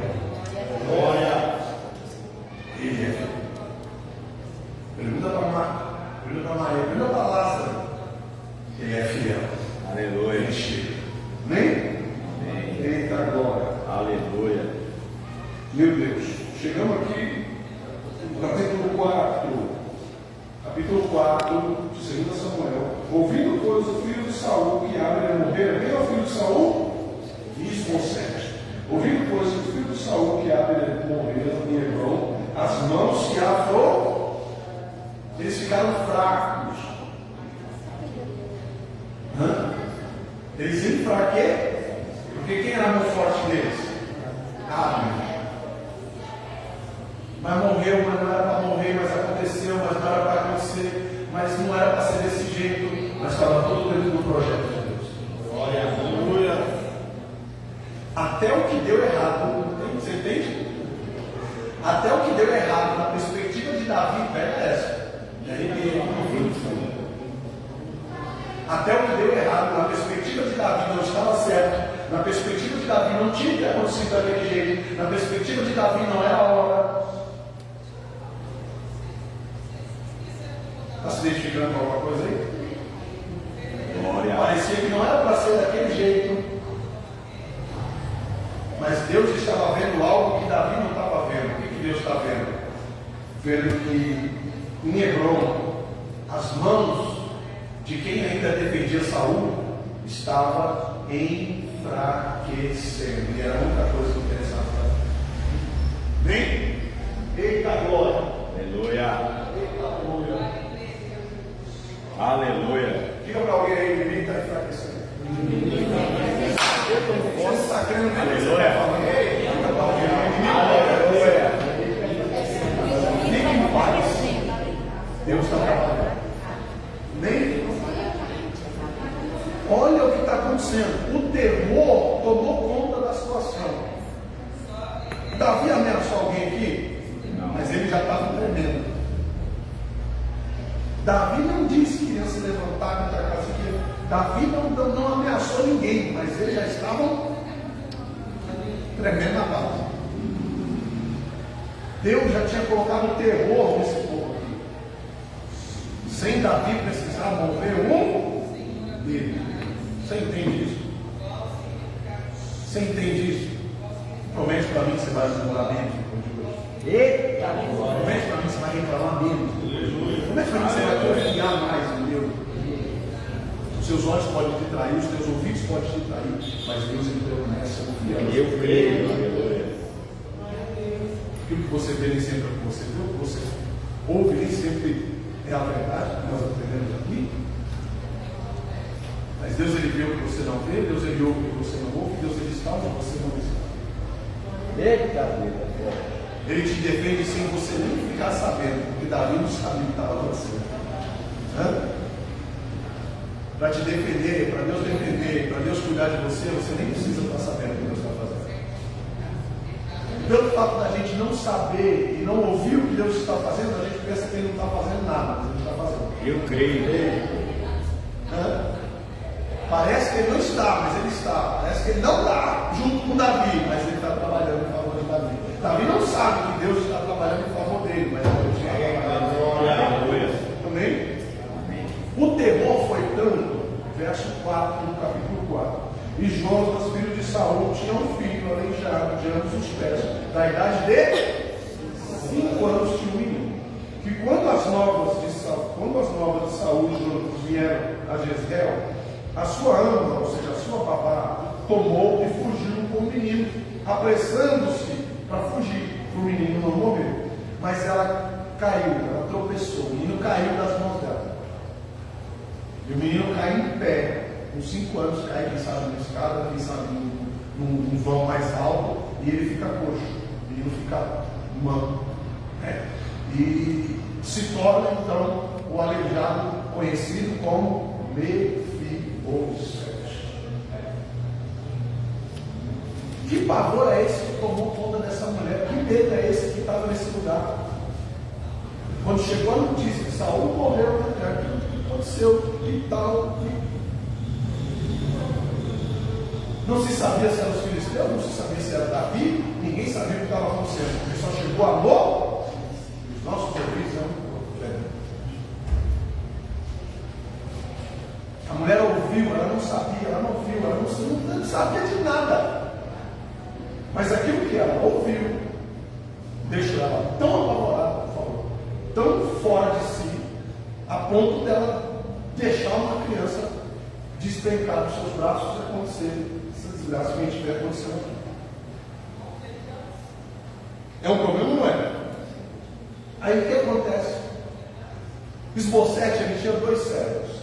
Glória. Ele é fiel. Pergunta para Marta, pergunta para Maria, pergunta para Lázaro. Ele é fiel. Aleluia. Ele chega. Nem? Eita glória. Aleluia. Meu Deus. Chegamos aqui no capítulo 4. Capítulo 4 de 2 Samuel. Ouvindo, pois, o filho de Saul que Abner morrera, quem é o filho de Saul? Isbosete. Ouvindo, pois, o filho de Saul que Abner morrera em Hebron, as mãos se afrouxaram. Eles ficaram fracos. Eles enfraqueceram. Porque quem era a mão forte deles? Abner. Mas morreu, mas não era para morrer, mas aconteceu, mas não era para acontecer, mas não era para ser desse jeito, mas estava tudo dentro do projeto de Deus. Glória, aleluia. Até o que deu errado, você entende? Até o que deu errado na perspectiva de Davi, pega essa. Até o que deu errado na perspectiva de Davi não estava certo, na perspectiva de Davi não tinha que ter acontecido daquele jeito, na perspectiva de Davi não era a hora. Está se identificando com alguma coisa aí? Glória. Parecia que não era para ser daquele jeito, mas Deus estava vendo algo que Davi não estava vendo. O que Deus está vendo? Vendo que em Hebron as mãos de quem ainda defendia Saul estava enfraquecendo, e era a única coisa que interessava para Davi. Bem? Eita glória! Aleluia. Eita glória! Aleluia. Diga para alguém aí, o inimigo está enfraquecendo. Você está crendo que você está falando? Diga para alguém, Aleluia. fique em paz. Deus está trabalhando. Nem? Olha o que está acontecendo. O terror tomou conta da situação. Davi ameaçou alguém aqui? Não. Mas ele já estava tremendo. Davi não disse que ia se levantar contra a casa aqui. Davi não ameaçou ninguém, mas eles já estavam tremendo a base. Deus já tinha colocado terror nesse povo aqui. Sem Davi precisar morrer um dele. Você entende isso? Você entende isso? Promete para mim que você vai demorar menos depois de hoje. Eita. Promete para mim que você vai reclamar menos. Promete para mim que você vai confiar mais em Deus. Os seus olhos podem te trair, os teus ouvidos podem te trair, mas Deus ele permanece confiante. Eu creio. Aleluia. Aquilo que você vê nem sempre é o que você vê, o que você ouve nem sempre é a verdade que nós aprendemos aqui. Mas Deus ele vê o que você não vê, Deus ele ouve o que você não ouve, Deus ele está onde você não está. Eita vida. Ele te defende sem você nem ficar sabendo, porque Davi não sabia o que estava acontecendo. Para te defender, para Deus defender, para Deus cuidar de você, você nem precisa estar sabendo o que Deus está fazendo. Pelo fato da gente não saber e não ouvir o que Deus está fazendo, a gente pensa que Ele não está fazendo nada, mas Ele está fazendo. Eu creio. Parece que Ele não está, mas Ele está. Parece que Ele não está junto com Davi, mas Ele está trabalhando em favor de Davi. Davi não sabe que Deus está trabalhando em favor dele, mas Deus está trabalhando. Aleluia. Amém? O terror foi tanto, verso 4 do capítulo 4. E Jonas, filho de Saul, tinha um filho aleijado de ambos os pés, da idade de 5 anos tinha um menino. Que quando as novas de Saul e Jonas vieram a Jezreel, a sua ama, ou seja, a sua babá, tomou e fugiu com o menino, apressando-se para fugir. O menino não morreu, mas ela caiu, ela tropeçou, o menino caiu das mãos dela. E o menino cai em pé, com 5 anos, cai, quem sabe, numa escada, quem sabe, num vão mais alto, e ele fica coxo, o menino fica manco, né? E se torna, então, o aleijado conhecido como Mefibosete. Que pavor é esse que tomou conta dessa mulher? Que medo é esse que estava nesse lugar? Quando chegou a notícia que Saul morreu, o que aconteceu? E tal. Não se sabia se eram os filisteus, não se sabia se era Davi, ninguém sabia o que estava acontecendo, porque só chegou amor. Os nossos ouvidos é muito velho. A mulher ouviu, ela não sabia, ela não viu, ela não sabia de nada. Mas aquilo que ela ouviu deixou ela tão apavorada, por favor, tão fora de si, a ponto dela deixar uma criança despencar dos seus braços e acontecer essa desgraça que a gente vê acontecendo aqui. É um problema, não é? Aí o que acontece? Esbocete, ele tinha 2 servos.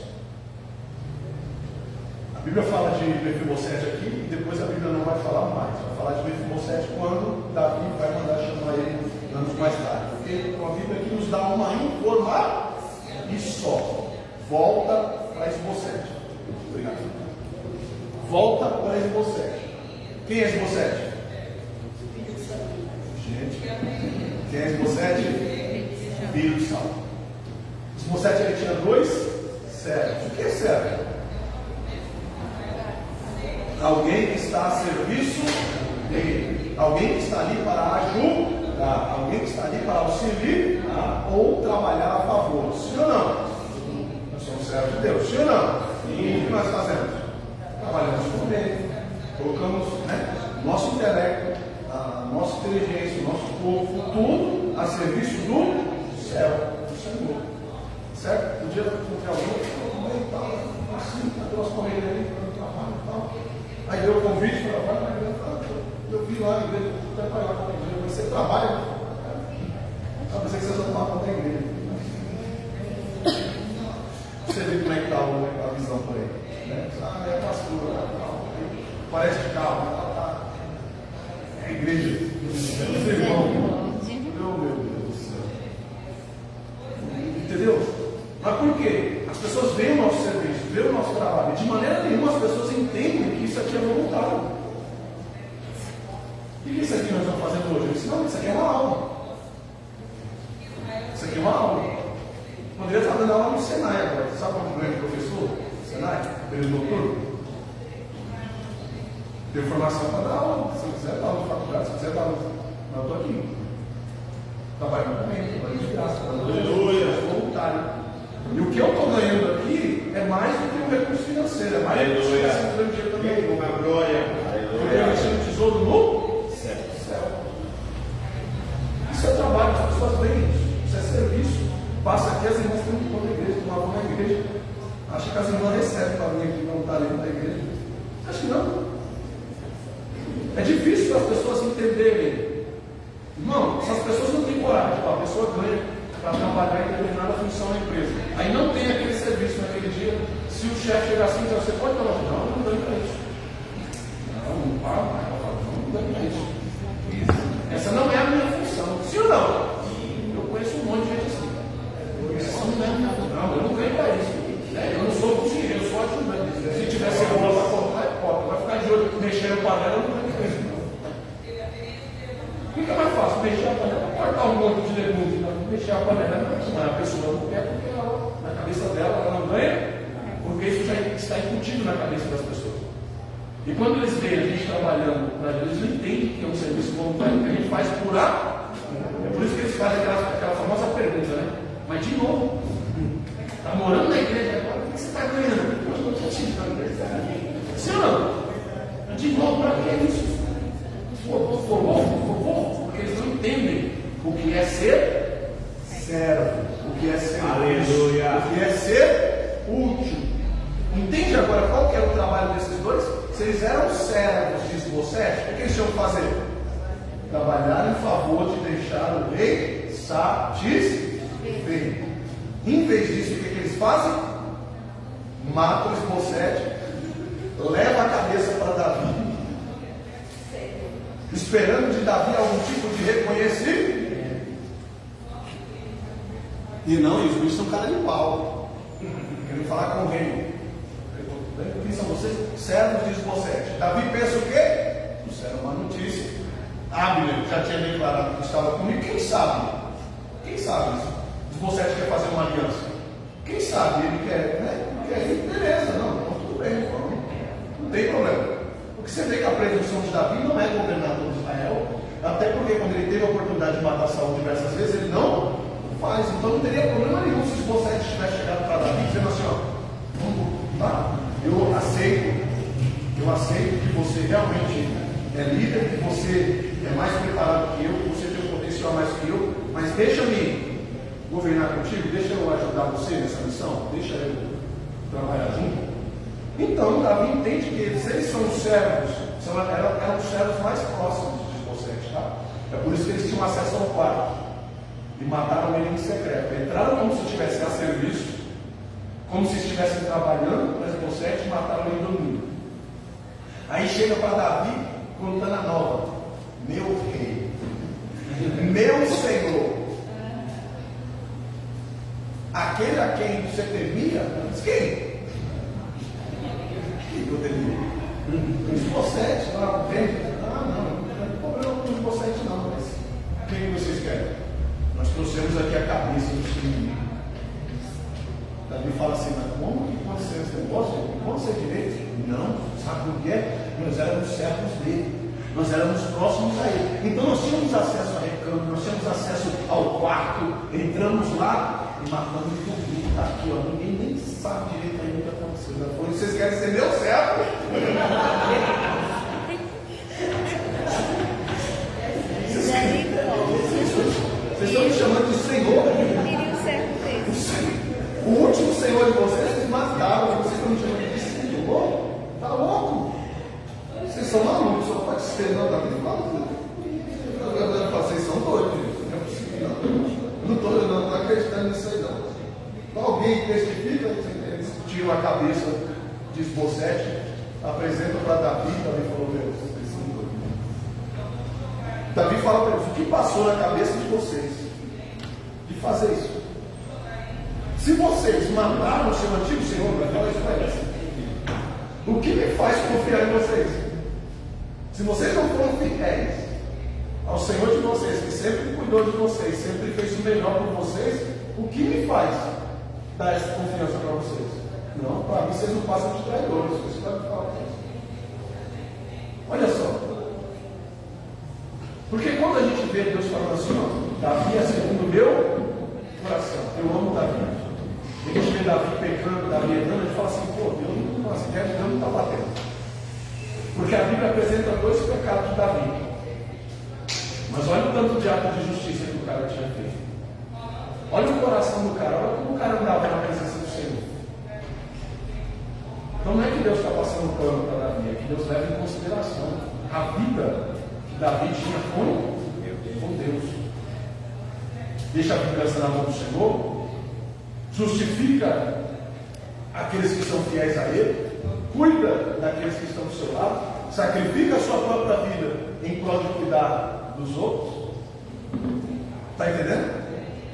A Bíblia fala de Mefibosete aqui e depois a Bíblia não vai falar mais. Vai falar de Mefibosete quando Davi vai mandar chamar ele anos mais tarde. volta para Esbocete. Obrigado. Volta para Esbocete. Quem é Esbocete? Gente, quem é Esbocete? Filho de Saul. Esbocete ele tinha 2 servos. O que é servo? Alguém que está a serviço dele. Alguém que está ali para ajudar. Alguém que está ali para auxiliar ou trabalhar a favor. Sim ou não? Nós somos servos de Deus. Sim ou não? E o que nós fazemos? Trabalhamos com ele. Colocamos nosso intelecto, a nossa inteligência, o nosso corpo, tudo a serviço do céu, do Senhor. Certo? Um dia eu encontrei alguém e tal, assim, aquelas correias ali, trabalho e tal. Aí deu o convite para trabalhar na igreja. Eu vi lá na igreja, até para lá com a igreja. Você trabalha? Eu pensei que você só tomava conta da igreja. Você vê como é que está a visão por aí. Né? É pastor, parece de carro, é a igreja. Meu irmão, meu Deus do céu. Entendeu? Mas por quê? As pessoas veem o nosso serviço, veem o nosso trabalho. De maneira nenhuma as pessoas entendem que isso aqui é voluntário. O que é isso aqui nós estamos fazendo hoje? Eu disse, não, isso aqui é uma aula. Isso aqui é uma aula. Poderia estar dando aula no Senai agora. Sabe quanto ganha de professor? Senai? Período noturno? Tem formação para dar aula. Se eu quiser dar aula de faculdade, se quiser dar aula. Mas eu estou aqui. Trabalhando também, trabalhando de graça, trabalhando voluntário. E o que eu estou ganhando aqui é mais do que um recurso financeiro, é mais do que eu estou ganhando dinheiro também. Uma glória. Eu estou investindo tesouro no céu. Isso é trabalho, as pessoas veem isso. Isso é serviço. Passa aqui, as irmãs têm um ponto da igreja, uma avó na igreja. Acha que as irmãs recebem para mim aqui, não está ali na igreja. Acho que não. É difícil para as pessoas entenderem. Irmão, se as pessoas não têm coragem, tipo, a pessoa ganha para trabalhar em determinada função na empresa, aí não tem aquele serviço naquele dia. Se o chefe chegar assim e dizer, você pode trabalhar? Não ganho para isso. Não para mais, não ganho para isso. Essa não é a minha função. Sim ou não? Eu conheço um monte de gente assim. Essa não é a minha função. Não, eu não ganho para isso. Eu não sou cozinheiro, eu sou ajudante. Se tiver cebola para cortar, é corta. Vai ficar de olho mexendo a panela, eu não ganho para isso. O que é mais fácil? Mexer a panela, cortar um monte de legumes, mexer a panela, mas a pessoa não quer porque na cabeça dela ela não ganha, porque isso já está incutido na cabeça das pessoas. E quando eles veem a gente trabalhando para eles não entendem que é um serviço voluntário que a gente faz por é por isso que eles fazem aquela famosa pergunta, né? Mas de novo, está morando na igreja agora, o que você está ganhando? Eu não estou te dando. Sim ou não? De novo, para que isso? Porque eles não entendem o que é ser servo, o que é ser aleluia, o que é ser útil. Entende agora qual que era o trabalho desses dois? Se eles eram servos de Esbocete, o que eles tinham que fazer? Trabalhar em favor de deixar o rei satisfeito. Em vez disso, o que eles fazem? Matam Esbocete, leva a cabeça para Davi, esperando de Davi algum tipo de reconhecimento. E não, os bichos são cara de pau, querendo falar com o rei. Quem são vocês? Servos de Esbocete. Davi pensa o quê? Isso era uma notícia. Abner já tinha declarado que estava comigo. Quem sabe? Quem sabe isso? Esbocete quer fazer uma aliança. Quem sabe? Ele quer, né? Quer ir, beleza, não, tudo bem, não tem problema. Porque você vê que a presunção de Davi não é governador de Israel, até porque quando ele teve a oportunidade de matar Saul diversas vezes, ele não faz. Então não teria problema nenhum se Esbocete tivesse chegado para Davi dizendo assim, ó, tá, eu aceito que você realmente é líder, que você é mais preparado que eu, que você tem um potencial mais que eu, mas deixa-me governar contigo, deixa eu ajudar você nessa missão, deixa eu trabalhar junto. Então Davi entende que eles são os servos, eram os servos mais próximos de Esbocete, tá? É por isso que eles tinham acesso ao quarto e mataram ele em secreto. Entraram como se estivessem a serviço, como se estivessem trabalhando para Esbocete e mataram ele dormindo. Aí chega para Davi contando a nova: meu rei, meu senhor, aquele a quem você temia, diz quem? Quem eu temia? Os Esbocete, lá no tempo. Não tem problema com os Esbocete não, mas quem vocês querem? Nós trouxemos aqui a cabeça do inimigo. Davi fala assim, mas como que pode ser esse negócio? Pode ser direito? Não, sabe por quê? Nós éramos servos dele, nós éramos próximos a ele. Então nós tínhamos acesso a recâmbio, nós tínhamos acesso ao quarto, entramos lá e matamos tudo. Está aqui, ó, ninguém nem sabe direito ainda o que aconteceu. Vocês querem ser meu servo? Vocês estão me chamando de Senhor? O último Senhor de vocês, vocês mataram. Vocês estão me chamando de Senhor? Está louco? Vocês são malucos, só pode ser, não, Davi. Vocês são doidos, não é possível, não. Não estou acreditando nisso aí, não. Alguém testifica, eles tiram a cabeça de Esbocete, apresentam para Davi. Davi falou: meu, vocês são doidos. Davi fala para eles: o que passou na cabeça de vocês de fazer isso? Se vocês mataram o seu antigo Senhor, vai falar isso para eles: o que me faz confiar em vocês? Se vocês não foram fiéis ao Senhor de vocês, que sempre cuidou de vocês, sempre fez o melhor por vocês, o que me faz dar essa confiança para vocês? Não, para mim vocês não passam de traidores. Vocês podem falar isso. Olha só. Porque quando a gente vê Deus falando assim, ó, Davi é segundo o meu coração, eu amo Davi. A gente vê Davi pecando, Davi errando, a gente fala assim, pô, Deus não está batendo. Porque a Bíblia apresenta dois pecados de Davi. Mas olha o tanto de ato de justiça que o cara tinha feito. Olha o coração do cara, olha como o cara andava na presença do Senhor. Então não é que Deus está passando pano para Davi, é que Deus leva em consideração a vida que Davi tinha com Deus. Deixa a vingança na mão do Senhor, justifica aqueles que são fiéis a Ele, cuida daqueles que estão do seu lado, sacrifica a sua própria vida em prol de cuidar dos outros. Está entendendo?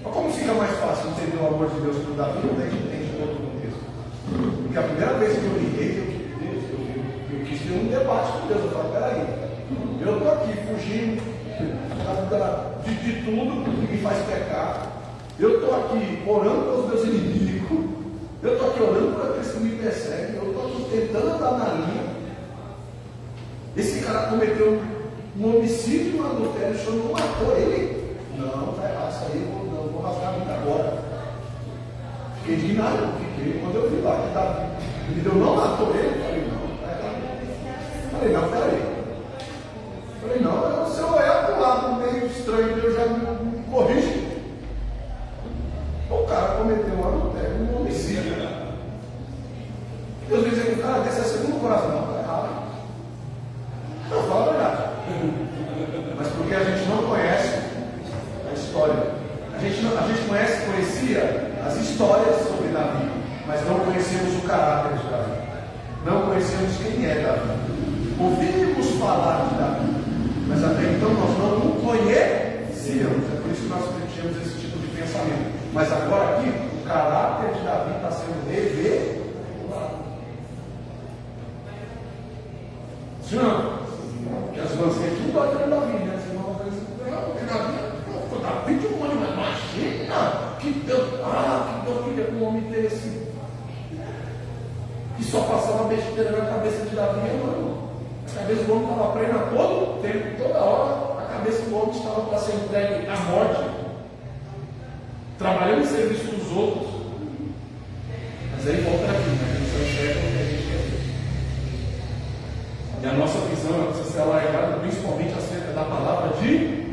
Mas como fica mais fácil entender o amor de Deus por Davi, quando a gente entende todo o contexto? Porque a primeira vez que eu liguei, eu quis ter um debate com Deus. Eu falei: peraí, eu estou aqui fugindo de tudo que me faz pecar. Eu estou aqui orando pelos meus inimigos. Eu estou aqui orando por aqueles que me perseguem. Eu estou aqui tentando andar na linha. Esse cara cometeu um homicídio, um adultério, o senhor não matou ele? Não, está errado, isso aí eu vou rasgar a vida agora. Fiquei indignado, quando eu vi lá que Davi, ele não matou ele, eu falei: não, está errado. Falei: não, peraí. Falei: não, se eu olhar para o lado meio estranho, Deus já me corrige. O cara cometeu um adultério, um homicídio. Deus diz que o cara desse é segundo o coração. Não, está errado. Não, fala a verdade. Mas porque a gente não conhece a história. A gente conhecia as histórias sobre Davi, mas não conhecemos o caráter de Davi. Não conhecemos quem é Davi. Ouvimos falar de Davi, mas até então nós não o conhecíamos. É por isso que nós tínhamos esse tipo de pensamento. Mas agora aqui, o caráter de Davi está sendo revelado. Sim, não? E as irmãs aqui não gostam de Davi, né? As irmãs vão dizer: não, Davi de um homem, mas imagina que Deus queria com um homem desse, que só passava besteira na cabeça de Davi, mano. A cabeça do homem estava presa todo o tempo, toda hora, a cabeça do homem estava para ser entregue à morte, trabalhando em serviço dos outros. Mas aí volta aqui, né? A gente só enxerga o que a gente quer ver. E a nossa visão precisa ser alargada, principalmente acerca da palavra de.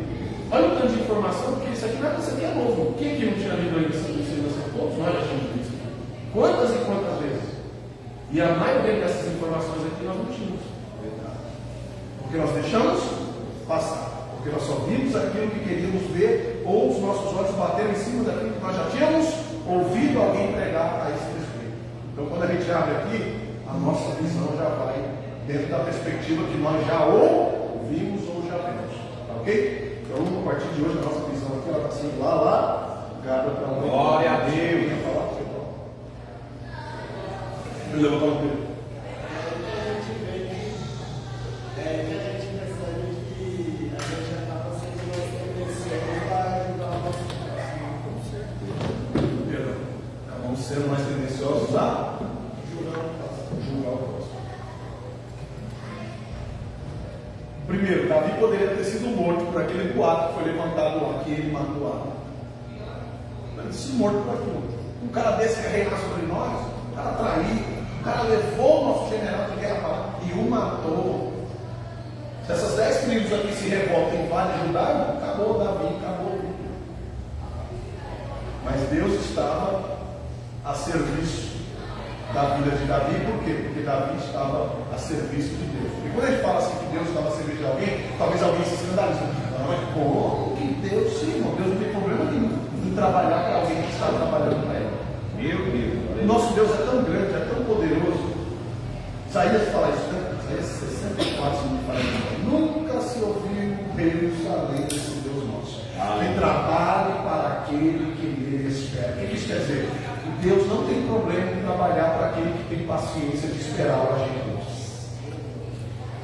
Olha o tanto de informação, porque isso aqui não é que isso aqui é novo. Quem aqui não tinha lido ainda essa ensinação? Todos nós já tínhamos visto. Quantas e quantas vezes? E a maioria dessas informações aqui nós não tínhamos. Porque nós deixamos passar. Porque nós só vimos aquilo que queríamos ver, ou os nossos olhos bateram em cima daquilo que nós já tínhamos ouvido alguém pregar a esse respeito. Então, quando a gente abre aqui, a nossa visão já vai dentro da perspectiva que nós já ouvimos ou já vemos. Tá ok? Então, a partir de hoje, a nossa visão aqui está sendo lá Gada para um. Glória a Deus. Eu ia falar para você, Paulo. Eu levantar o dedo. Vamos ser mais tendenciosos a julgar o próximo. Primeiro, Davi poderia ter sido morto por aquele boato que foi levantado lá, que ele matou lá. Ele ter sido morto por aquilo. Um cara desse quer reinar sobre nós, um cara traído, um cara levou o nosso general de guerra para lá e o matou. Se essas 10 tribos aqui se revoltam e invadem Judá, acabou Davi, acabou tudo. Mas Deus estava a serviço da vida de Davi, por quê? Porque Davi estava a serviço de Deus. E quando a gente fala assim que Deus estava a serviço de alguém, talvez alguém se escandalize. Não, é como que Deus, sim, irmão, Deus não tem problema nenhum em trabalhar para alguém que está trabalhando para ele. Meu Deus. O nosso Deus é tão grande, é tão poderoso. Isaías fala isso, né? Isaías 64 me fala isso. Nunca se ouviu Deus além desse Deus nosso. Que trabalhe para aquele que nele espera. O que isso quer dizer? Deus não tem problema em trabalhar para aquele que tem paciência de esperar o agir de Deus.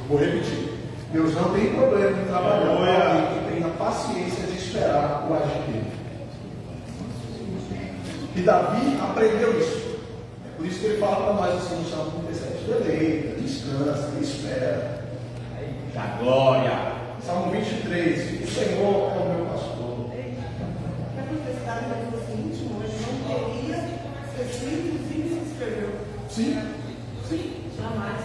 Vou repetir. Deus não tem problema em trabalhar para alguém que tenha paciência de esperar o agir dele. E Davi aprendeu isso. É por isso que ele fala para nós assim no Salmo 37. Deleita, descansa, espera. Da glória. Salmo 23. O Senhor é o meu pastor. A professora vai dizer o seguinte, hoje não teria escrito e se escreveu. Sim, sim. Jamais.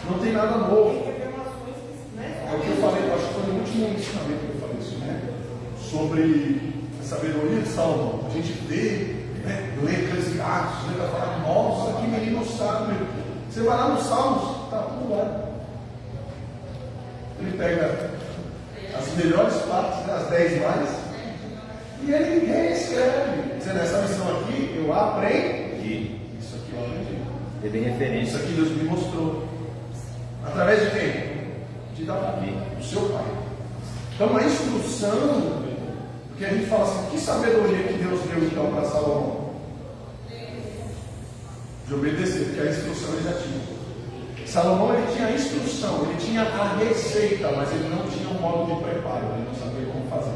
Não tem nada novo. Tem revelações que, né? É o que eu falei, acho que foi no último ensinamento que eu falei isso, né? Sobre a sabedoria de Salomão. A gente vê, né? Lê Eclesiastes, né? Vai falar, nossa, que menino sábio. Você vai lá nos Salmos, está tudo lá. Ele pega as melhores partes, né? As 10 mais, e ele reescreve. Dizendo, essa missão aqui eu aprendi. Isso aqui eu aprendi. Teve Isso referência. aqui Deus me mostrou. Através de quem? De Davi, do seu pai. Então a instrução, porque a gente fala assim, que sabedoria que Deus deu então para Salomão? De obedecer, porque a instrução ele já tinha. Salomão ele tinha a instrução, ele tinha a receita, mas ele não tinha um modo de preparo, ele não sabia como fazer.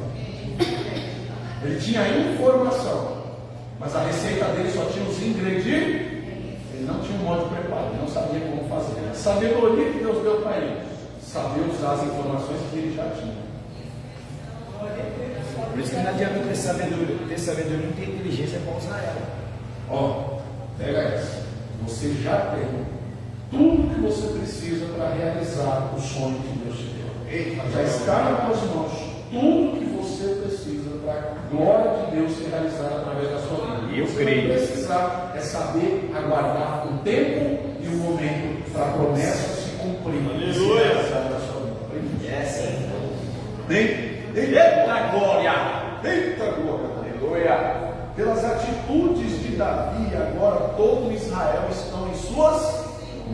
Ele tinha a informação, mas a receita dele só tinha os ingredientes. Ele não tinha um modo de preparo, ele não sabia como fazer. A sabedoria que Deus deu para ele, saber usar as informações que ele já tinha. Por isso que não adianta ter sabedoria, não ter inteligência para usar ela. Ó, pega essa. Você já tem tudo que você precisa para realizar o sonho que Deus te deu. Já está nas tuas mãos tudo que você precisa para a glória de Deus ser realizada através da sua vida. Eu Você creio. vai precisar é saber aguardar o tempo e o momento para a promessa se cumprir. Aleluia. Realizada na sua vida. Eita glória! Eita glória! Aleluia! Pelas atitudes de Davi, agora todo Israel estão em suas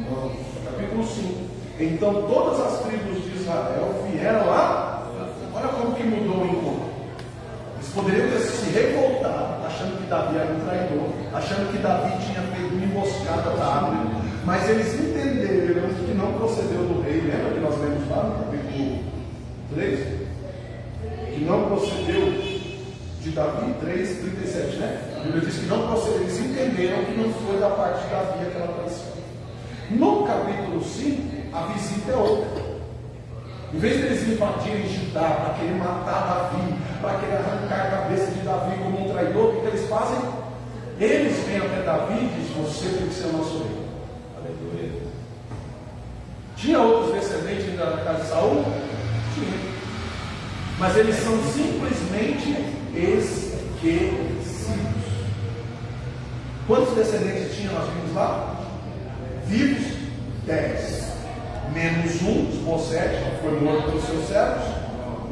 mãos. Capítulo 5. Então todas as tribos de Israel vieram lá. Olha como que mudou o encontro. Eles poderiam ter se revoltado, achando que Davi era um traidor, achando que Davi tinha feito uma emboscada da árvore, mas eles entenderam que não procedeu do rei. Lembra que nós lemos lá no capítulo 3? Que não procedeu de Davi, 3:37, né? A Bíblia diz que não procedeu, eles entenderam que não foi da parte de Davi aquela traição. No capítulo 5, a visita é outra. Em vez de eles invadirem Judá para querer matar Davi, para querer arrancar a cabeça de Davi como um traidor, o que eles fazem? Eles vêm até Davi e dizem, você tem que ser o nosso rei. Aleluia. Tinha outros descendentes ainda da casa de Saul? Tinha. Mas eles são simplesmente esquecidos. Quantos descendentes tinha nós vimos lá? Vivos, 10. Menos um, Esbozete, que foi morto pelos seus servos,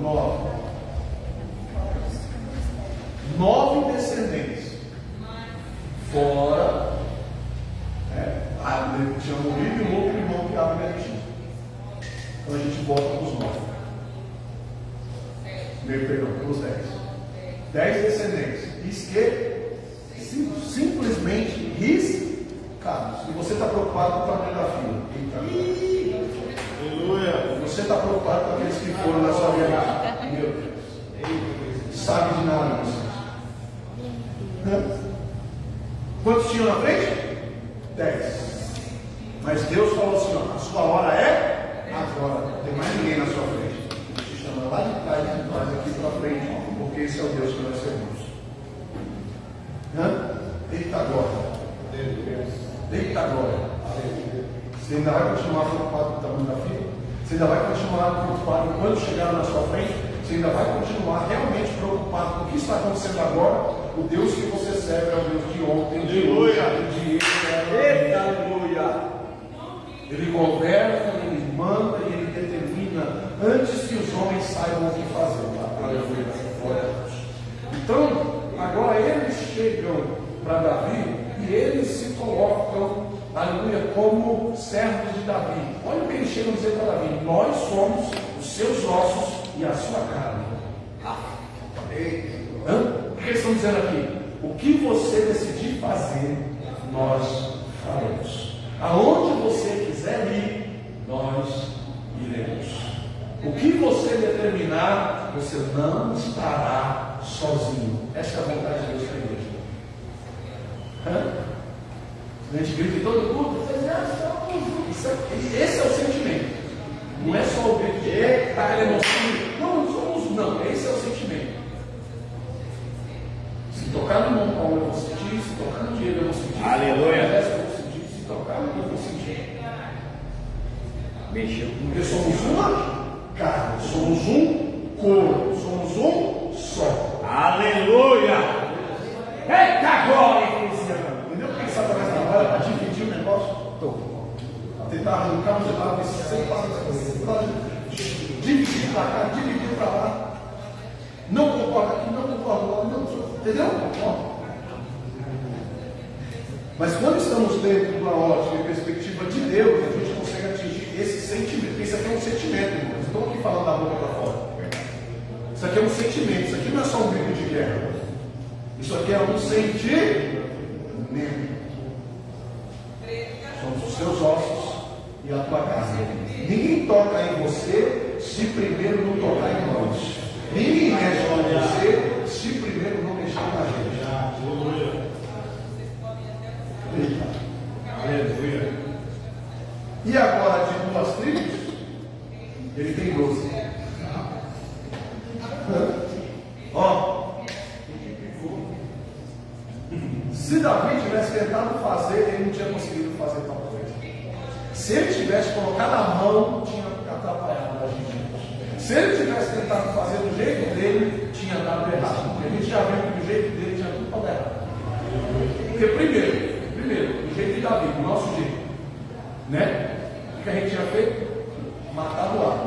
9. 9 descendentes. Fora, Abner tinha morrido e o outro irmão que Abner tinha. Então a gente volta para os 9. Perdão, pelos 10. 10 descendentes. Simplesmente riscados. E você está preocupado com o tamanho da fila. Aleluia. Você está preocupado com aqueles que foram na sua viagem. Meu Deus. Sabe de nada, vocês. Quantos tinham na frente? 10. Mas Deus falou assim: ó, a sua hora é agora. Não tem mais ninguém na sua frente. Ele te chama lá de trás de nós aqui para frente, porque esse é o Deus que nós servimos. Eita glória. Eita glória. Você ainda vai continuar preocupado com o tamanho da fila? Você ainda vai continuar preocupado quando chegar na sua frente? Você ainda vai continuar realmente preocupado com o que está acontecendo agora? O Deus que você serve é o Deus de ontem, de hoje, de hoje. Aleluia. Ele governa, ele manda e ele determina antes que os homens saibam o que fazer. Aleluia. Então, agora eles chegam para Davi e eles se colocam, aleluia, como servos de Davi. Olha o que eles chegam a dizer para Davi: nós somos os seus ossos e a sua carne. O que eles estão dizendo aqui? O que você decidir fazer, nós faremos. Aonde você quiser ir, nós iremos. O que você determinar, você não estará sozinho. Essa é a vontade de Deus para a igreja. A gente grita em todo mundo. Esse é o sentimento. Não é só o grito de aquela emoção. Não somos, não. Esse é o sentimento. Se tocar no Mão Paulo eu vou sentir, se tocar no Diego eu vou sentir. Aleluia. Se tocar no eu vou sentir. Mexeu. Porque somos uma carne, somos um corpo, somos um só. Aleluia. Eita glória, igreja. Entendeu por que Satanás trabalha para dividir o negócio? Tentar arrancar os lados sem passar. Dividir para cá, dividir para lá. Não concorda aqui, não concorda lá, não. Entendeu? Mas quando estamos dentro de uma ótica e perspectiva de Deus, a gente consegue atingir esse sentimento. Isso aqui é um sentimento, irmãos. Estou aqui falando da boca para fora. Isso aqui é um sentimento. Isso aqui não é só um grito de guerra. Isso aqui é um sentimento. Somos os seus ossos e a tua carne. Ninguém toca em você se primeiro não tocar em nós. Ninguém mexe com você se primeiro não mexer na gente. Aleluia. E agora de 2 tribos, ele tem 12. Ó, se Davi tivesse tentado fazer, ele não tinha conseguido fazer tal coisa. Se ele tivesse colocado a mão, tinha atrapalhado a gente. Se ele tivesse tentado fazer do jeito dele, tinha dado errado. Porque a gente já viu que do jeito dele tinha tudo para dar errado. Porque primeiro, do jeito de Davi, do nosso jeito, né? O que a gente tinha feito? Matado o ar.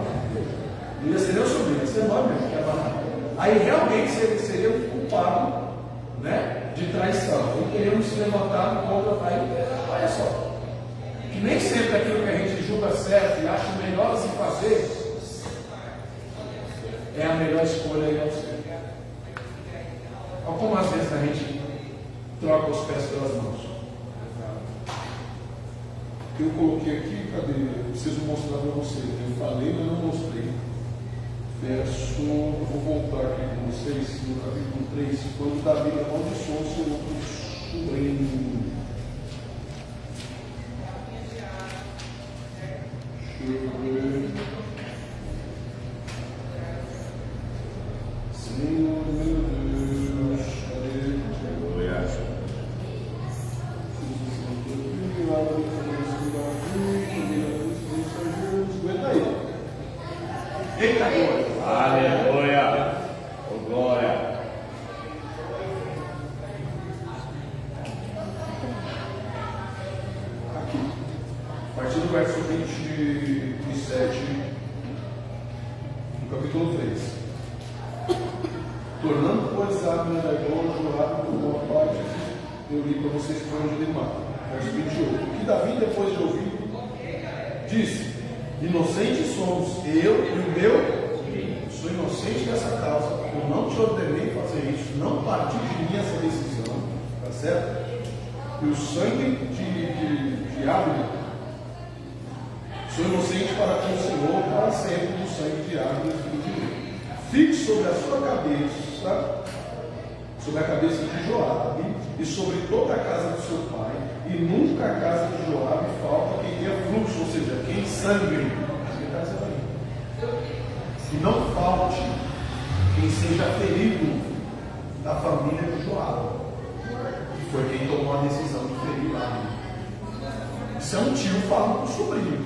Não ia ser nem o sobrinho, ia ser nós mesmo que ia matar. Aí realmente ele seria o culpado, né, de traição. E queríamos se levantar contra ele. Olha só, que nem sempre aquilo que a gente julga certo e acha melhor a se fazer é a melhor escolha e ao ser. Olha como às vezes a gente troca os pés pelas mãos. Eu coloquei aqui, cadê? Eu preciso mostrar para vocês. Eu falei, mas não mostrei. Eu vou voltar aqui com vocês no capítulo 3, quando Davi amaldiçoou o seu outro sobrinho. Deixa eu ver. Senhor, meu Deus, cadê? Aguenta aí. Eita glória. Aleluia. Oh, glória. Aqui, a partir do verso 27, no capítulo 3. Tornando, pois, a minha igual jurado por boa parte, eu li para vocês que foram de Limar. Verso 28. O que Davi, depois de ouvir, disse: inocentes somos eu e o meu sou inocente dessa causa, eu não te ordenei fazer isso, não partiu de mim essa decisão, tá certo? E o sangue de Abner, sou inocente para com o Senhor, para sempre, do sangue de Abner, filho de Ner. Fique sobre a sua cabeça, sobre a cabeça de Joabe e sobre toda a casa do seu pai, e nunca a casa de Joabe falta quem tenha fluxo, ou seja, quem sangre. E não falte quem seja ferido da família de Joabe, que foi quem tomou a decisão de ferir lá. Isso é um tio falando para o sobrinho.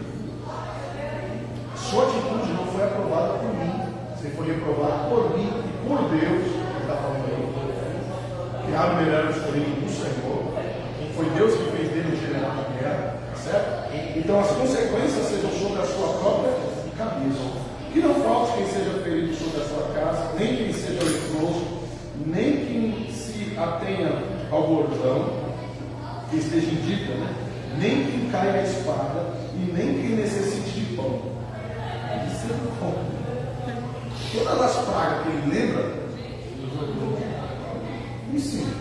Sua atitude não foi aprovada por mim, você foi reprovado por mim e por Deus. Ele está falando aí. Que Abner era o escolhido do Senhor, foi Deus que fez dele o general da guerra, certo? Então as consequências sejam sobre a sua própria cabeça. Que não falte quem seja ferido sobre a sua casa, nem quem seja leproso, nem quem se atenha ao bordão, que esteja em dívida, né? Nem quem caia a espada, e nem quem necessite de pão. Isso é bom. Todas as pragas que ele lembra, me ensina.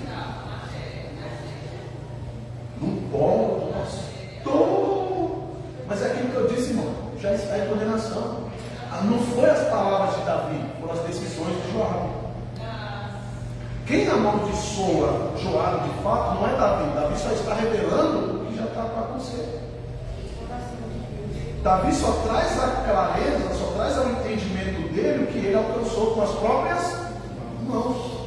Não posso. Mas é aquilo que eu disse, irmão, já está em condenação. Não foi as palavras de Davi, foram as decisões de Joabe. Quem amaldiçoa Joabe de fato não é Davi. Davi só está revelando o que já está para acontecer. Davi só traz a clareza, só traz ao entendimento dele o que ele alcançou com as próprias mãos.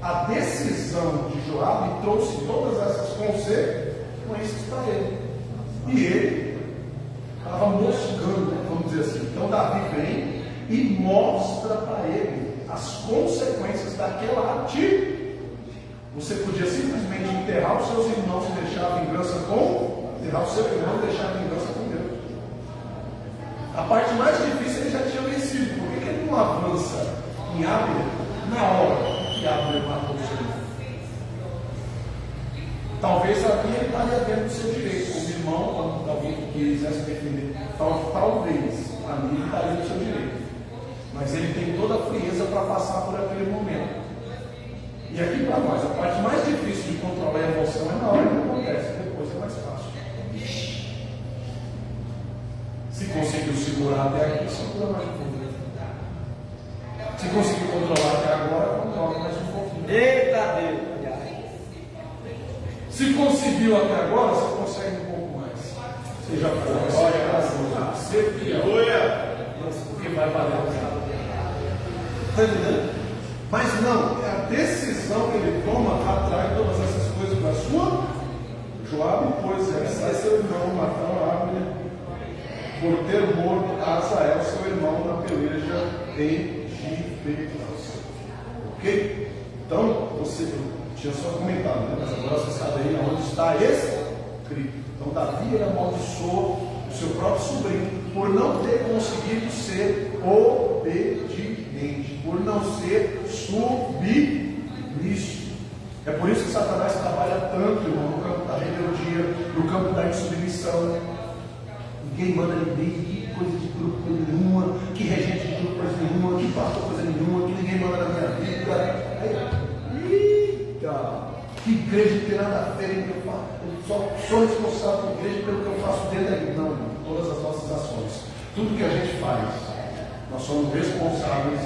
A decisão de Joabe trouxe todas essas consequências para ele. E ele estava moscando, vamos dizer assim. Então Davi vem e mostra para ele as consequências daquela atitude. Você podia simplesmente enterrar os seus irmãos e deixar a vingança enterrar o seu irmão e deixar a vingança com Deus. A parte mais difícil ele já tinha vencido. Por que ele não avança em Abner na hora que Abner matou o seu irmão? Talvez ali ele estaria dentro do seu direito, como irmão, alguém que quisesse defender. Talvez ali ele estaria no seu direito. Mas ele tem toda a frieza para passar por aquele momento. E aqui para nós, a parte mais difícil de controlar a emoção é na hora que acontece, depois é mais fácil. Se conseguiu segurar até aqui, segura mais um pouquinho. Se conseguiu controlar até agora, controla mais um pouquinho. Eita Deus! Se conseguiu até agora, você consegue um pouco mais. Seja forte, seja graçoso, ser fiel. Porque vai valer a pena. Está entendendo? Mas não, é a decisão que ele toma atrai todas essas coisas para a sua. Joabe, pois, é seu irmão, matou Abner por ter morto Azael, seu irmão, na peleja em Gibeon. Ok? Então, você tinha só comentado, né? Mas agora você sabe aí onde está escrito. Então, Davi amaldiçoou o seu próprio sobrinho por não ter conseguido ser obediente, por não ser submisso. É por isso que Satanás trabalha tanto, irmão, no campo da rebeldia, no campo da insubmissão. Ninguém manda ninguém, que coisa de grupo coisa nenhuma, que regente de grupo coisa nenhuma, que pastor coisa nenhuma, que ninguém manda na minha vida. Que igreja não tem nada a ver com o que eu faço. Eu só sou responsável pela igreja pelo que eu faço dentro da igreja. Não, irmão, todas as nossas ações, tudo que a gente faz, nós somos responsáveis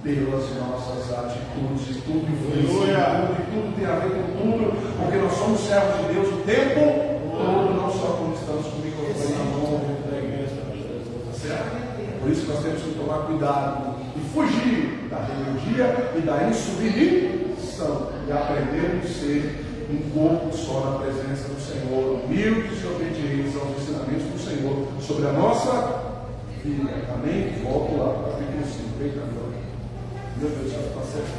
pelas nossas atitudes, e tudo influencia, tudo tem a ver com tudo, porque nós somos servos de Deus o tempo todo, não só quando estamos com o microfone na mão dentro da igreja, tá certo? Por isso que nós temos que tomar cuidado e fugir da rebeldia e da insubmissão e aprender a ser um corpo só na presença do Senhor, humildes e obedientes aos ensinamentos do Senhor sobre a nossa vida. Amém? Volto lá para o capítulo 5. Eita, meu Deus, já está certo.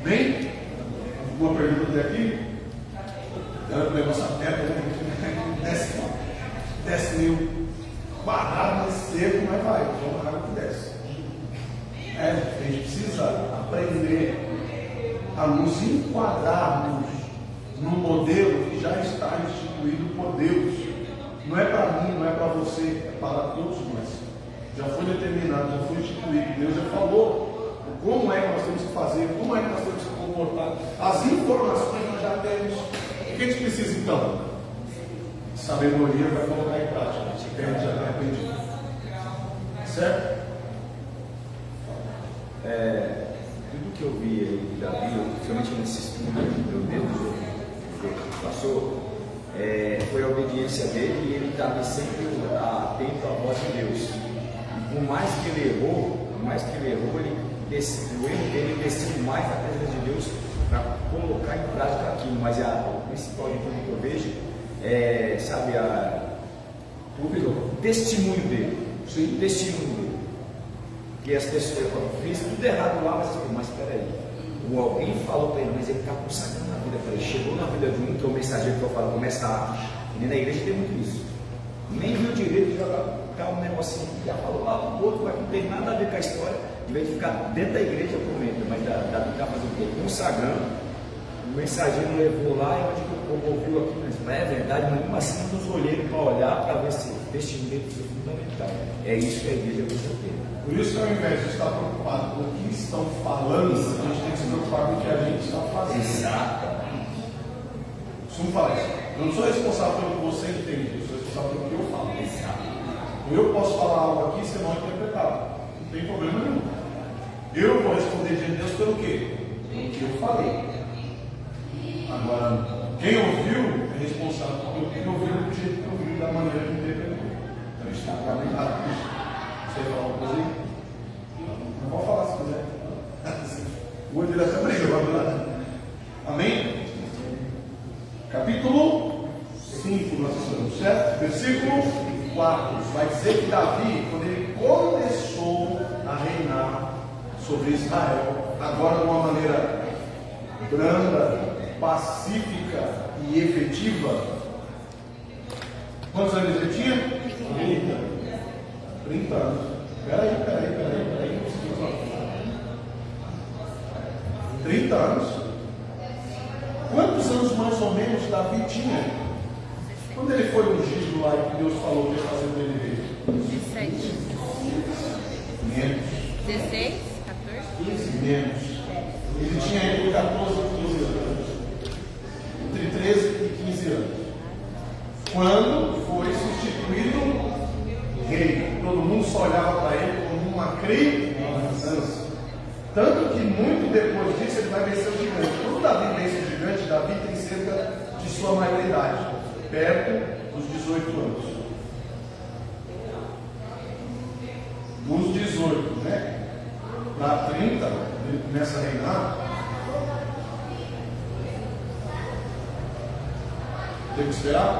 Bem? Alguma pergunta até aqui? O negócio aperta, né? Desce meio parado, mas seco, mas vai. Vamos lá que desce. A gente precisa aprender a nos enquadrarmos no modelo que já está instituído por Deus. Não é para mim, não é para você, é para todos nós. já foi determinado, já foi instituído. Deus já falou como é que nós temos que fazer, como é que nós temos que comportar. As informações nós já temos. O que a gente precisa então? Sabedoria para colocar em prática. A gente já está aprendido. Certo? Tudo que eu vi aí da Bíblia, principalmente nesse estudo do Deus que passou, foi a obediência dele e ele estava sempre atento à voz de Deus. E por mais que ele errou, o erro dele desceu mais na presença de Deus para colocar em prática aquilo. Mas o principal de tudo que eu vejo o testemunho dele. Sim. O testemunho dele. Que as pessoas fiz tudo errado lá, mas espera aí. Alguém falou para ele, mas ele está consagrando a vida para ele. Chegou na vida de um, que é o mensageiro que eu falo, começa a. E na igreja tem muito isso. Nem viu direito de jogar um negocinho, já falou lá pro outro, mas não tem nada a ver com a história. Em vez de ficar dentro da igreja por dentro, mas da ficar fazendo o quê? Consagrando. O mensageiro levou lá e onde o povo ouviu aqui, mas é verdade, mas mesmo assim nos olheiros para olhar para ver se o vestimento é fundamental. É isso que a igreja precisa ter. Por isso que ao invés de estar preocupado com o que estão falando, a gente tem que se preocupar com o que a gente está fazendo. Exatamente. Como fala isso? Eu não sou responsável pelo que você entende, eu sou responsável pelo que eu falo. Exato. Eu posso falar algo aqui e ser mal interpretado. Não tem problema nenhum. Eu vou responder diante de Deus pelo quê? Pelo que eu falei. Agora, quem ouviu é responsável pelo que ouviu, do jeito que ouviu, da maneira que interpretou. Então está trabalhado com isso. Você vai falar uma coisa aí? Não pode falar se quiser. O olho dele até brigando lá. Amém? Capítulo 5, nós estamos, certo? Versículo 4. Vai dizer que Davi, quando ele começou a reinar sobre Israel, agora de uma maneira branda, pacífica e efetiva, quantos anos ele tinha? 30 anos. Peraí. 30 anos. Quantos anos mais ou menos Davi tinha quando ele foi ungido lá e que Deus falou de fazer dele rei? 17. Menos. 16, 14. 15 menos. Ele tinha entre 14 e 15 anos. Entre 13 e 15 anos. Quando foi substituído rei, todo mundo só olhava para ele como uma criança. Tanto que muito depois disso ele vai vencer o gigante. Quando Davi vence o gigante, Davi tem cerca de sua maioridade, perto dos 18 anos. Dos 18, né? Para 30, ele começa a reinar. Tem que esperar?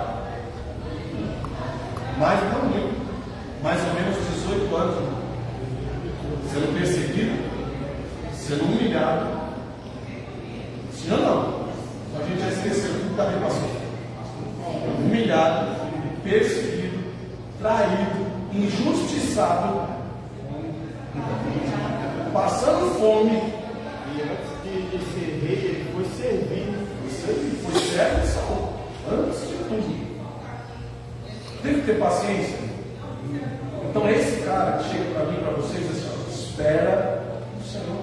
Mas não muito. Mais ou menos 18 anos. Sendo perseguido, sendo humilhado. Sim ou não? A gente já esqueceu tudo que Davi passou. Humilhado, perseguido, traído, injustiçado, passando fome. E antes de ser rei, ele foi servido. Foi servo de Saul. Antes de tudo. Tem que ter paciência. Então esse cara que chega para mim, para vocês, assim, espera no Senhor.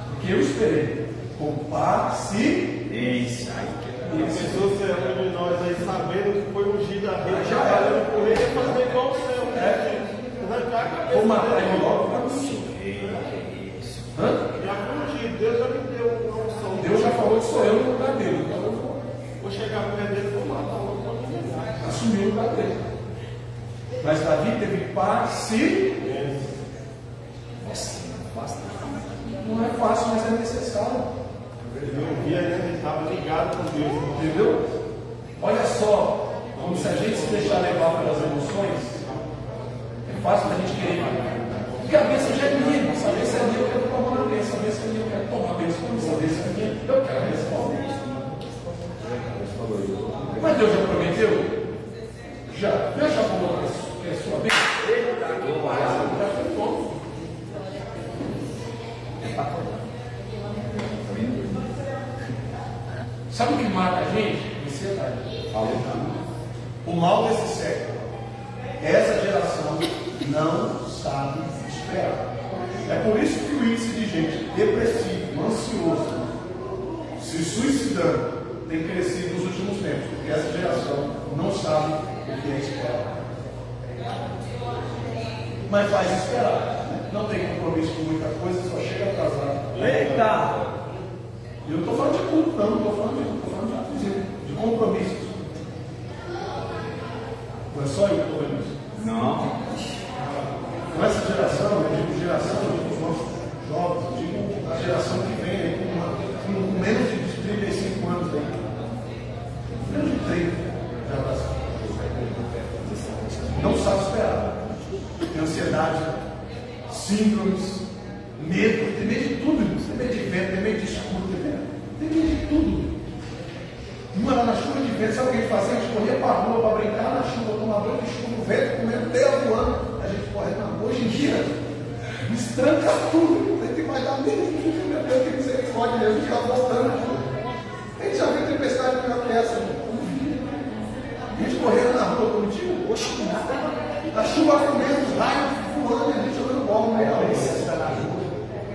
Porque eu esperei com paciência. E a pessoa será de nós aí sabendo que foi ungido a rei, já era por ele, fazer igual o céu. Arrancar a cabeça. Vou matar ele logo para você. Já foi ungido, Deus já me deu uma unção. Deus já falou que sou eu no lugar dele. Então eu vou chegar perto dele e vou matar logo para me assumir o lugar dele. Mas Davi teve paciência. Não é fácil, mas é necessário. Ele não via, né? Ele estava ligado com Deus. Entendeu? Olha só, como se a gente se deixar levar pelas emoções, é fácil a gente querer. Porque a bênção já é minha, essa bênção é minha, eu quero tomar a bênção, a bênção é minha, eu quero tomar a bênção, essa bênção é minha, eu quero a bênção. Mas Deus já prometeu? Já. Deus já falou que é sua bênção? Já foi bom. Sabe o que mata a gente? Ansiedade. O mal desse século é essa geração não sabe esperar. É por isso que o índice de gente depressivo, ansioso, se suicidando, tem crescido nos últimos tempos, porque essa geração não sabe o que é esperar. Mas faz esperar. Não tem compromisso com muita coisa, só chega atrasado. Eita! E eu não estou falando de culto, não estou falando de compromissos. Não é só eu que estou vendo isso. Não. Com essa geração, eu digo os nossos jovens, eu digo a geração que vem aí com menos de 35 anos aí. Menos de 30 já está. Não sabe esperar. Tem ansiedade, síndromes, medo, tem medo de tudo. Tem medo de vento, tem medo de escuro, tem medo de tudo. Uma lá na chuva de vento, sabe o que a gente fazia? A gente corria para a rua para brincar na chuva, tomar banho de chuva, o vento comendo terra voando, a gente corre na rua. Hoje em dia, estranca tudo, a gente vai dar medo, meu Deus, que misericórdia, a gente está voltando. A gente já viu tempestade melhor que essa. A gente correndo na rua contigo, oxe, nada. A chuva comendo, os raios voando, a gente jogando bola, meia hora.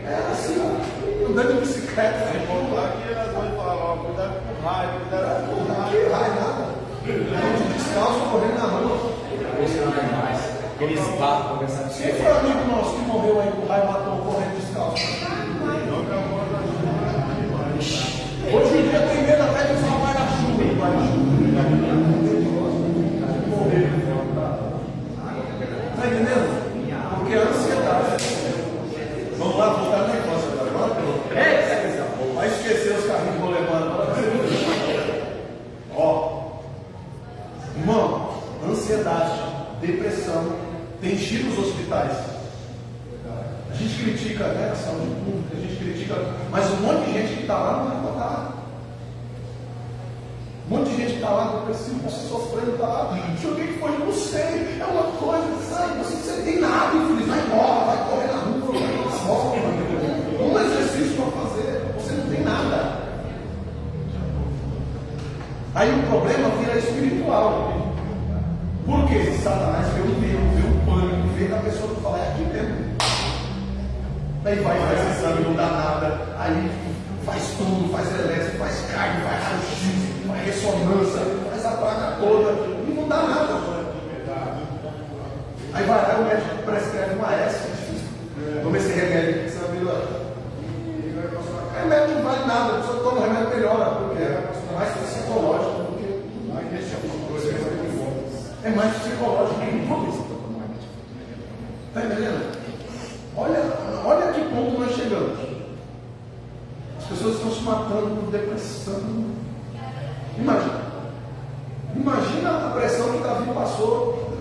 Era assim, ó, andando de bicicleta. Sem contar que as mães falavam, cuidado com o raio, cuidado com o raio. Que raio, nada. A gente descalço correndo na rua. Aqueles barcos conversando Quem foi amigo nosso que morreu aí, o raio matou correndo descalço? Hoje em dia tem medo até de usar o guarda-chuva. Morreu. Está entendendo? Porque a ansiedade. Vamos lá, voltar na infância agora. Vai esquecer os carrinhos rolemando. Ó, irmão, ansiedade, depressão, tem enchido os hospitais. A gente critica, né, a saúde pública, a gente critica, mas um monte de gente que está lá não vai votar. Um monte de gente que está lá depressivo, sofrendo, está lá. Se alguém que foi, não sei, é uma coisa, sabe? Você tem nada, infeliz, vai embora, vai correr na rua, vai na roça, um exercício para fazer, você não tem nada. Aí o problema vira espiritual. Por quê? Satanás vê o medo, vê o pânico, vê a pessoa que fala, é aqui mesmo. Daí vai, faz exame, não dá nada, aí faz tudo, faz elétrico, faz carne, faz raio-x, faz ressonância, faz a praga toda, e não dá nada. Aí vai lá, o médico prescreve uma S, toma esse remédio, que você vai ver. Remédio não vale nada, a pessoa toma remédio melhora, porque é mais psicológico do que. É mais psicológico que isso. Está entendendo? Olha a que ponto nós chegamos. As pessoas estão se matando por depressão. Imagina a pressão que Davi passou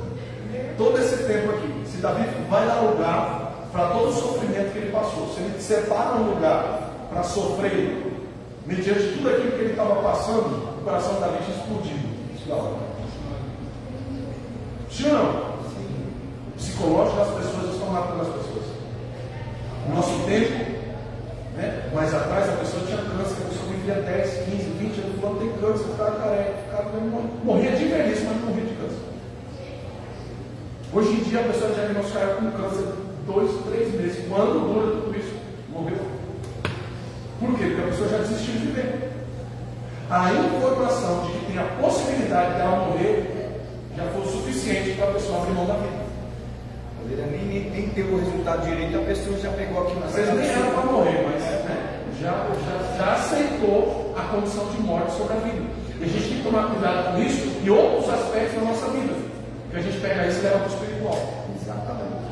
todo esse tempo aqui. Se Davi vai dar lugar para todo o sofrimento que ele passou, se ele separa um lugar para sofrer, mediante tudo aquilo que ele estava passando, o coração de Davi tinha explodido. Isso da hora. Sim ou não? O psicológico das pessoas estão matando as pessoas. No nosso tempo, né, mais atrás, a pessoa tinha câncer, a pessoa vivia 10, 15, 20 anos, falando tem câncer, ficava careca, morria de velhice, mas não morria de câncer. Hoje em dia a pessoa já diagnosticada com câncer 2, 3 meses. Quando dura tudo isso? Morreu. Por quê? Porque a pessoa já desistiu de viver. A informação de que tem a possibilidade dela morrer já foi o suficiente para a pessoa abrir mão da vida. Nem teve o resultado direito, a pessoa já pegou aqui na Às vezes nem era para morrer, mas né, já aceitou a condição de morte sobre a vida. E a gente tem que tomar cuidado com isso e outros aspectos da nossa vida. Que a gente pega isso e leva para o espiritual. Exatamente.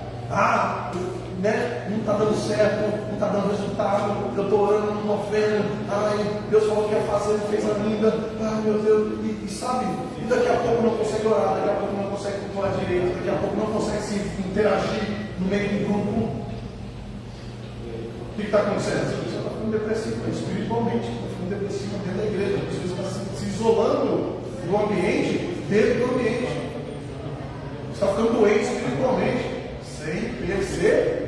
Né, não está dando certo, não está dando resultado, eu estou orando, não estou vendo, Deus falou que ia fazer, não fez ainda, meu Deus, e sabe, e daqui a pouco não consegue orar, daqui a pouco não consegue cultuar direito, daqui a pouco não consegue se interagir no meio do grupo. O que está acontecendo? As pessoas estão ficando depressivas, espiritualmente, estão ficando depressivas dentro da igreja, as pessoas estão se isolando do ambiente, dentro do ambiente, está ficando doente espiritualmente, sem perceber.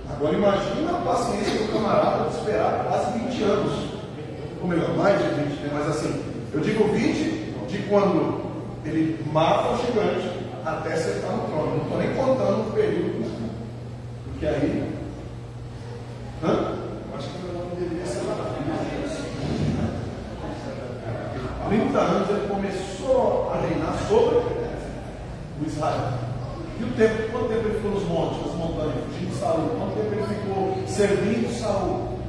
Agora imagina a paciência do camarada de esperar quase 20 anos. Ou melhor, mais de 20, né? Mas assim, eu digo 20 de quando ele mata o gigante até sentar no trono. Não estou nem contando o período Porque aí. Acho que o nome deveria ser Maravilha. 30 anos ele começou a reinar sobre o Israel. E o tempo, quanto tempo ele ficou nos montes, nas montanhas, fugindo de Saul? Quanto tempo ele ficou servindo Saul?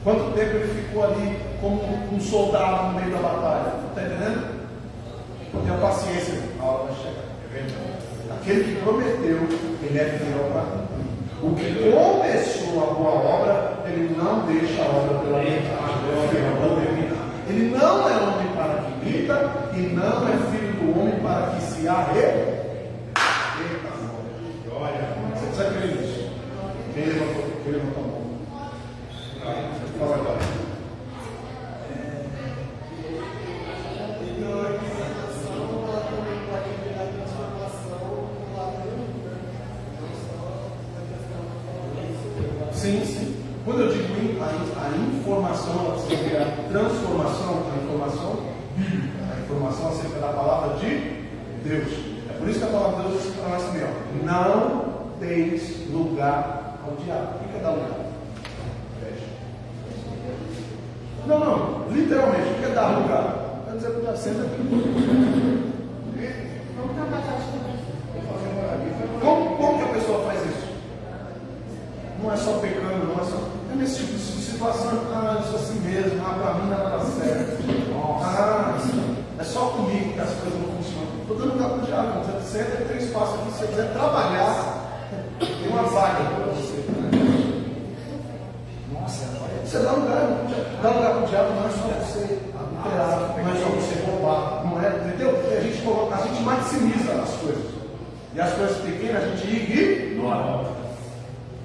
Quanto tempo ele ficou ali como um soldado no meio da batalha? Está entendendo? Tenha paciência, a hora vai chegar. Aquele que prometeu, ele é fiel para cumprir. O que começou a boa obra, ele não deixa a obra pela metade. Ele não é homem para que minta, e não é filho do homem para que se arrependa. Olha, você precisa crer nisso. Quem levantou a mão? Fala agora. Sim, sim. Quando eu digo a informação, ela precisa virar transformação, a informação bíblica, a informação acerca da palavra de Deus. É por isso que a palavra de Deus diz para nós assim, ó, não deis lugar ao diabo. O que é dar lugar? Não, literalmente, o que é dar lugar? Quer dizer, para senta aqui. Vamos trabalhar Como que a pessoa faz isso? Não é só pecando, não é só. É nesse tipo de situação, isso assim mesmo, para mim não dá certo. É só comigo que as coisas não funcionam. Estou dando lugar para o diabo, você senta e tem espaço aqui, se você quiser trabalhar, tem uma vaga para você. Nossa, você dá lugar para o diabo, não é só você adulterar, não é só você roubar, não é, entendeu? A gente maximiza as coisas. E as coisas pequenas a gente ignora.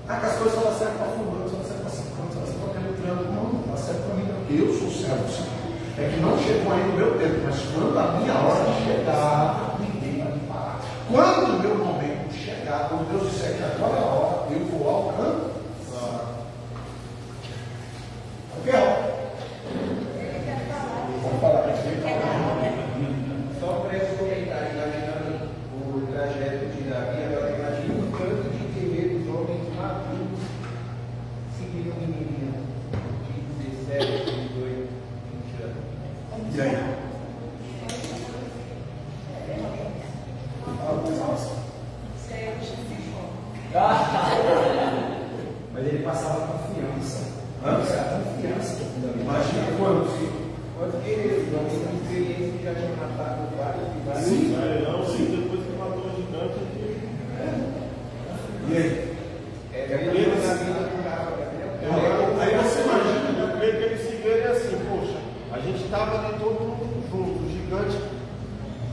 Que as coisas só dão certo para fulano, só dá certo para ciclano, só dá certo para penetrando. Não dá certo para mim, não. Eu sou servo, sim. É que não chegou ainda o meu tempo, mas quando a minha hora chegar, ninguém vai me parar. Quando o meu momento chegar, quando Deus disser que agora é a hora, eu vou alcançar. Ok? Vamos falar para você. Só para esse comentário, imaginando o trajeto de Davi, agora imagina o tanto de temer dos homens maduros seguindo um menininho de 17, 18, 20 anos. E aí? Mas ele passava confiança. Essa confiança que é fundamental. Imagina quantos? Quanto que ele não tem experiência que já tinha matado vários e vários. Sim. Depois que matou o gigante aqui. E aí? Aí você imagina, eu creio que eles se veem assim, poxa, a gente estava ali todo mundo junto, o gigante,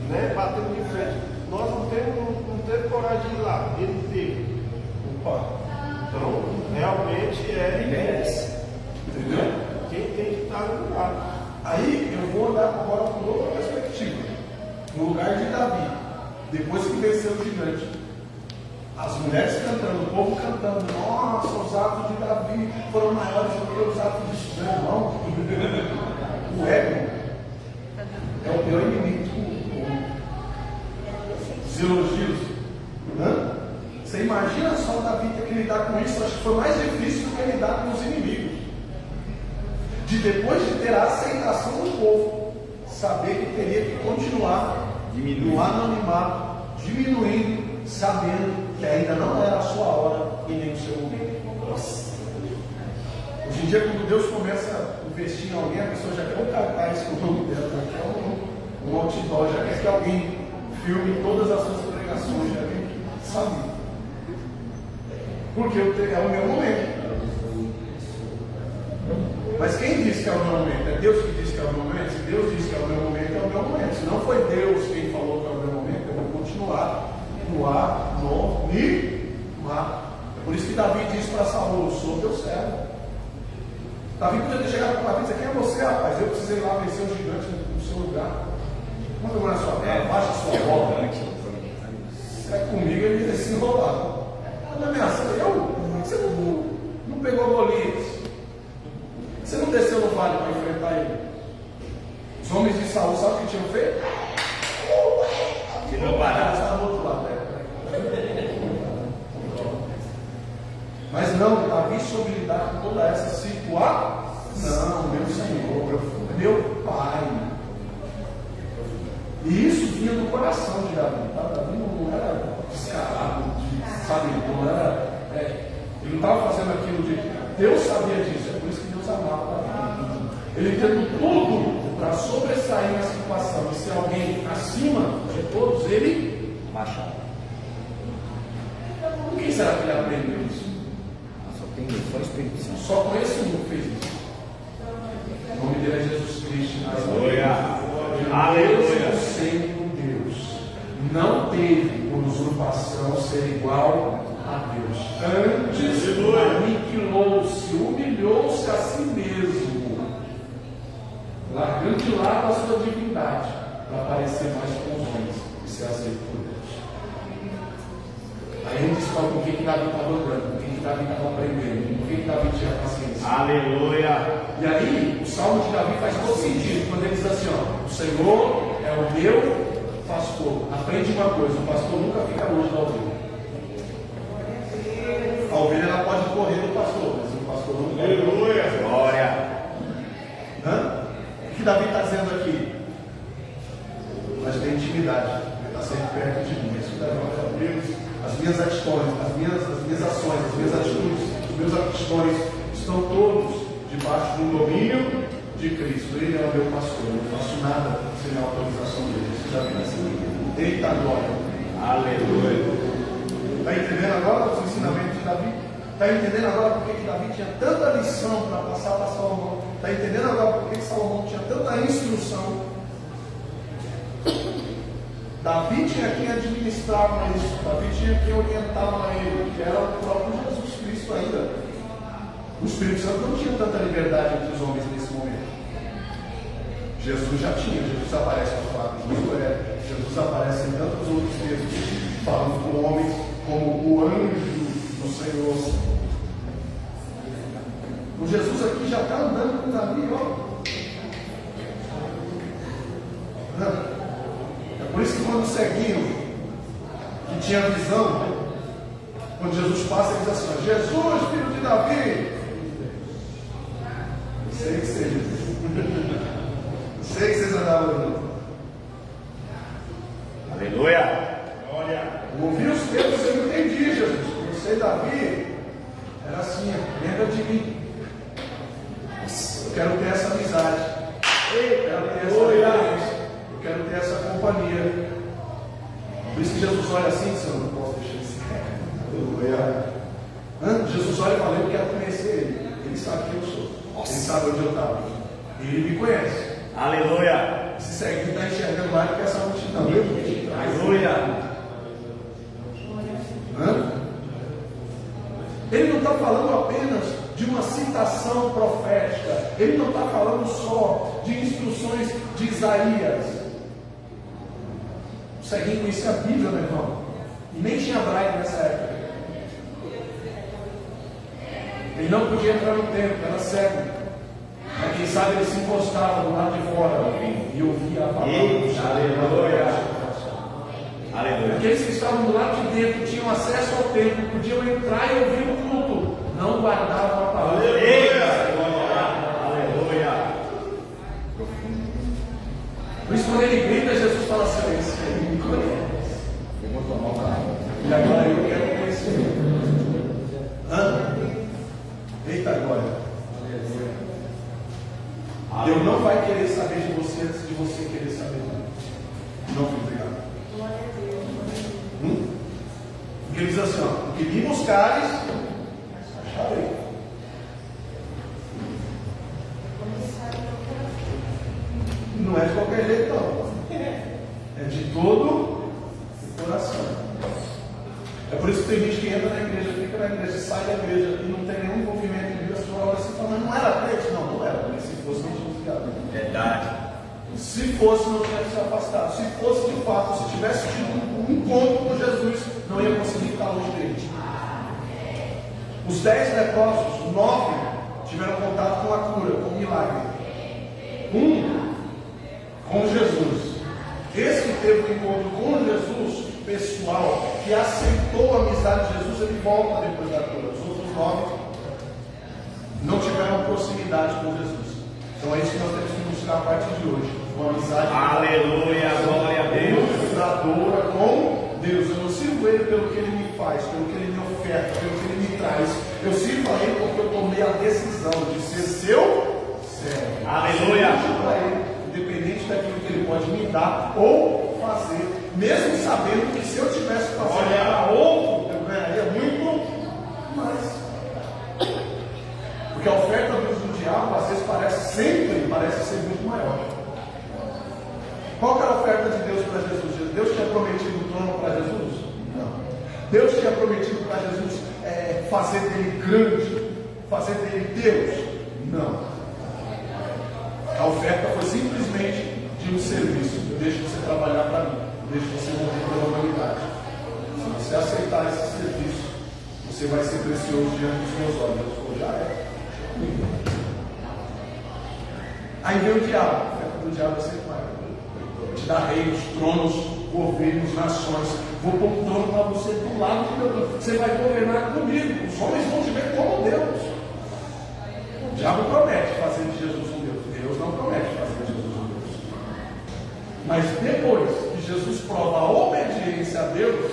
né, batendo de frente. Nós não teve coragem de ir lá, ele teve. Então, realmente Entendeu? quem tem que estar no lugar. Aí eu vou andar agora por outra perspectiva. No lugar de Davi, depois que venceu o gigante, as mulheres cantando, o povo cantando, nossa, os atos de Davi foram maiores do que os atos de seu irmão. O ego é o pior inimigo do homem. Os elogios. Você imagina só o Davi ter que lidar com isso? Acho que foi mais difícil do que lidar com os inimigos. De depois de ter a aceitação do povo, saber que teria que continuar no anonimato, diminuindo, sabendo que ainda não era a sua hora e nem o seu momento. Nossa. Hoje em dia, quando Deus começa a investir em alguém, a pessoa já quer um cartaz com o nome dela, já quer um outdoor, já quer que alguém filme todas as suas pregações, já quer que sabe. Porque é o meu momento. Mas quem disse que é o meu momento? É Deus que disse que é o meu momento? Se Deus disse que é o meu momento, é o meu momento. Se não foi Deus quem falou que é o meu momento, eu vou continuar no anonimato. É por isso que Davi disse para Saul: eu sou teu servo. Davi podia ter chegado para Davi e dizer: quem é você, rapaz? Eu precisei ir lá vencer o gigante no seu lugar. Vamos jogar na sua cara, baixa a sua bola. Se é comigo, ele ia se enrolar. Não ameaça, por que você não pegou Golias? Você não desceu no vale para enfrentar ele? Os homens de Saul, sabe o que tinham feito? Tirou barato. Está do outro lado. Davi soube lidar com toda essa situação. Não, meu Senhor, meu Pai. E isso vinha do coração de Davi. Tá? Davi não era descarado, sabe? Não era, ele não estava fazendo aquilo de. Deus sabia disso, é por isso que Deus amava Davi. Ele tendo tudo para sobressair na situação e ser alguém acima de todos, ele Machado. Com quem será que ele aprendeu isso? Só o Espírito Santo. Só conheço um que fez isso. O nome dele é Jesus Cristo. Aleluia. Deus, sendo Deus, não teve por usurpação ser igual a Deus. Antes, aniquilou-se, humilhou-se a si mesmo, largando de lado a sua divindade, para parecer mais com os homens e ser aceito por Deus. Aí a gente descobre com quem que Davi estava andando, com quem que Davi estava aprendendo, com quem que Davi tinha paciência. Aleluia. E aí, o salmo de Davi faz todo sentido quando ele diz assim: ó, o Senhor é o meu pastor. Aprende uma coisa: o pastor nunca fica longe da ovelha. A ovelha ela pode correr do pastor, mas o pastor não pode. Aleluia. Glória. O que Davi está dizendo aqui? Mas tem intimidade, ele está sempre perto de mim. Isso Davi fala: Deus, as minhas ações, as minhas ações, as minhas atitudes, os meus ações estão todos debaixo do domínio de Cristo. Ele é o meu pastor, eu não faço nada sem a autorização dele. Isso já vem assim. Eita glória. Aleluia. Está entendendo agora os ensinamentos de Davi? Está entendendo agora por que Davi tinha tanta lição para passar para Salomão? Está entendendo agora por que Salomão tinha tanta instrução? Davi tinha quem administrava isso, Davi tinha quem orientava ele, que era o próprio Jesus Cristo ainda. O Espírito Santo não tinha tanta liberdade entre os homens nesse momento. Jesus já tinha, Jesus aparece no fato de Josué, Jesus aparece em tantos outros textos, falando com homens como o anjo do Senhor. O Jesus aqui já está andando com Davi, ó. É por isso que quando o ceguinho, que tinha visão, quando Jesus passa, ele diz assim: Jesus, filho de Davi. Sei que seja. Sei que vocês andavam juntos. Aleluia. Glória. Ouvi os teus, eu entendi, Jesus. Você, Davi, era assim: lembra de mim. Eu quero ter essa amizade. Eu quero ter essa aliança. Eu quero ter essa companhia. Por isso que Jesus olha assim: eu não posso deixar de ser. Aleluia. Jesus olha e fala: eu quero conhecer ele. Ele sabe quem eu sou. Ele sabe onde eu estava. Ele me conhece. Aleluia. Se segue, está enxergando mais do que essa multidão. Aleluia. Ele não está falando apenas de uma citação profética. Ele não está falando só de instruções de Isaías. O ceguinho conhecia a Bíblia, meu irmão. E nem tinha braille nessa época. Ele não podia entrar no templo, era cego. Mas quem sabe ele se encostava do lado de fora e ouvia a palavra. Aleluia. Aleluia. Aqueles que estavam do lado de dentro tinham acesso ao templo, podiam entrar e ouvir o culto, não guardavam a palavra. Aleluia. Por isso, quando ele grita, Jesus fala assim: esse aí me conhece. Eu vou tomar uma água. E agora eu quero conhecer. Eita glória. Deus não vai querer saber de você antes de você querer saber dele. Não, filho, obrigado. Porque ele diz assim: ó, o que me buscares, acharei. Não é de qualquer jeito, não. É de todo o coração. É por isso que tem gente que entra na igreja, fica na igreja, sai da igreja e não tem nenhum envolvimento em Deus. Sua hora você fala: mas não era crente? Não, não era. Mas se fosse, não tinha ficado. Verdade. Se fosse, não tinha se afastado. Se fosse de fato, se tivesse tido um encontro com Jesus, não ia conseguir ficar longe dele. Os 10 leprosos, 9 tiveram contato com a cura, com o milagre. Com Jesus. Esse que teve um encontro com Jesus, pessoal, que aceitou a amizade de Jesus, ele volta depois da cura. Os outros 9 proximidade com Jesus. Então é isso que nós temos que buscar a partir de hoje. Uma amizade. Aleluia, glória a Deus. Duradoura com Deus. Eu não sirvo Ele pelo que Ele me faz, pelo que Ele me oferta, pelo que Ele me traz. Eu sirvo a Ele porque eu tomei a decisão de ser seu servo. Aleluia. Eu sirvo a Ele, independente daquilo que Ele pode me dar ou fazer, mesmo sabendo que se eu tivesse fazendo para outro, eu ganharia muito mais. Porque a oferta do diabo às vezes parece ser muito maior. Qual que era a oferta de Deus para Jesus? Deus tinha prometido o trono para Jesus? Não. Deus tinha prometido para Jesus fazer dele grande, fazer dele Deus? Não. A oferta foi simplesmente de um serviço. Eu deixo você trabalhar para mim, eu deixo você morrer pela humanidade. Se você aceitar esse serviço, você vai ser precioso diante dos meus olhos. Deus falou, já é. Aí veio o diabo. A oferta do diabo é sempre maior. Te dar reinos, tronos, governos, nações. Vou pôr um trono para você do lado do meu trono. Você vai governar comigo. Os homens vão te ver como Deus. O diabo promete fazer de Jesus um Deus. Deus não promete fazer de Jesus um Deus. Mas depois que Jesus prova a obediência a Deus,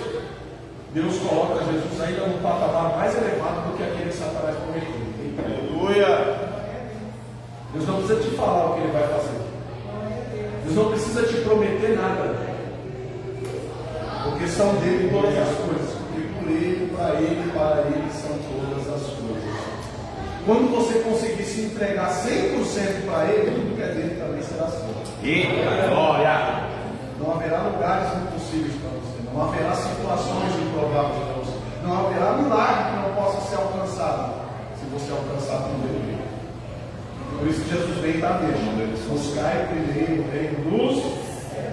Deus coloca Jesus ainda num patamar mais elevado do que aquele que Satanás prometeu. Aleluia! Deus não precisa te falar o que Ele vai fazer. Deus não precisa te prometer nada. Porque são dele todas as coisas. Porque por Ele, para Ele são todas as coisas. Quando você conseguir se entregar 100% para Ele, tudo que é dele também será seu. Eita, glória! Não haverá lugares impossíveis para você. Não haverá situações improváveis para você. Não haverá milagre que não possa ser alcançado, se você alcançar primeiro. Por isso que Jesus veio da mesma. Buscai primeiro o reino dos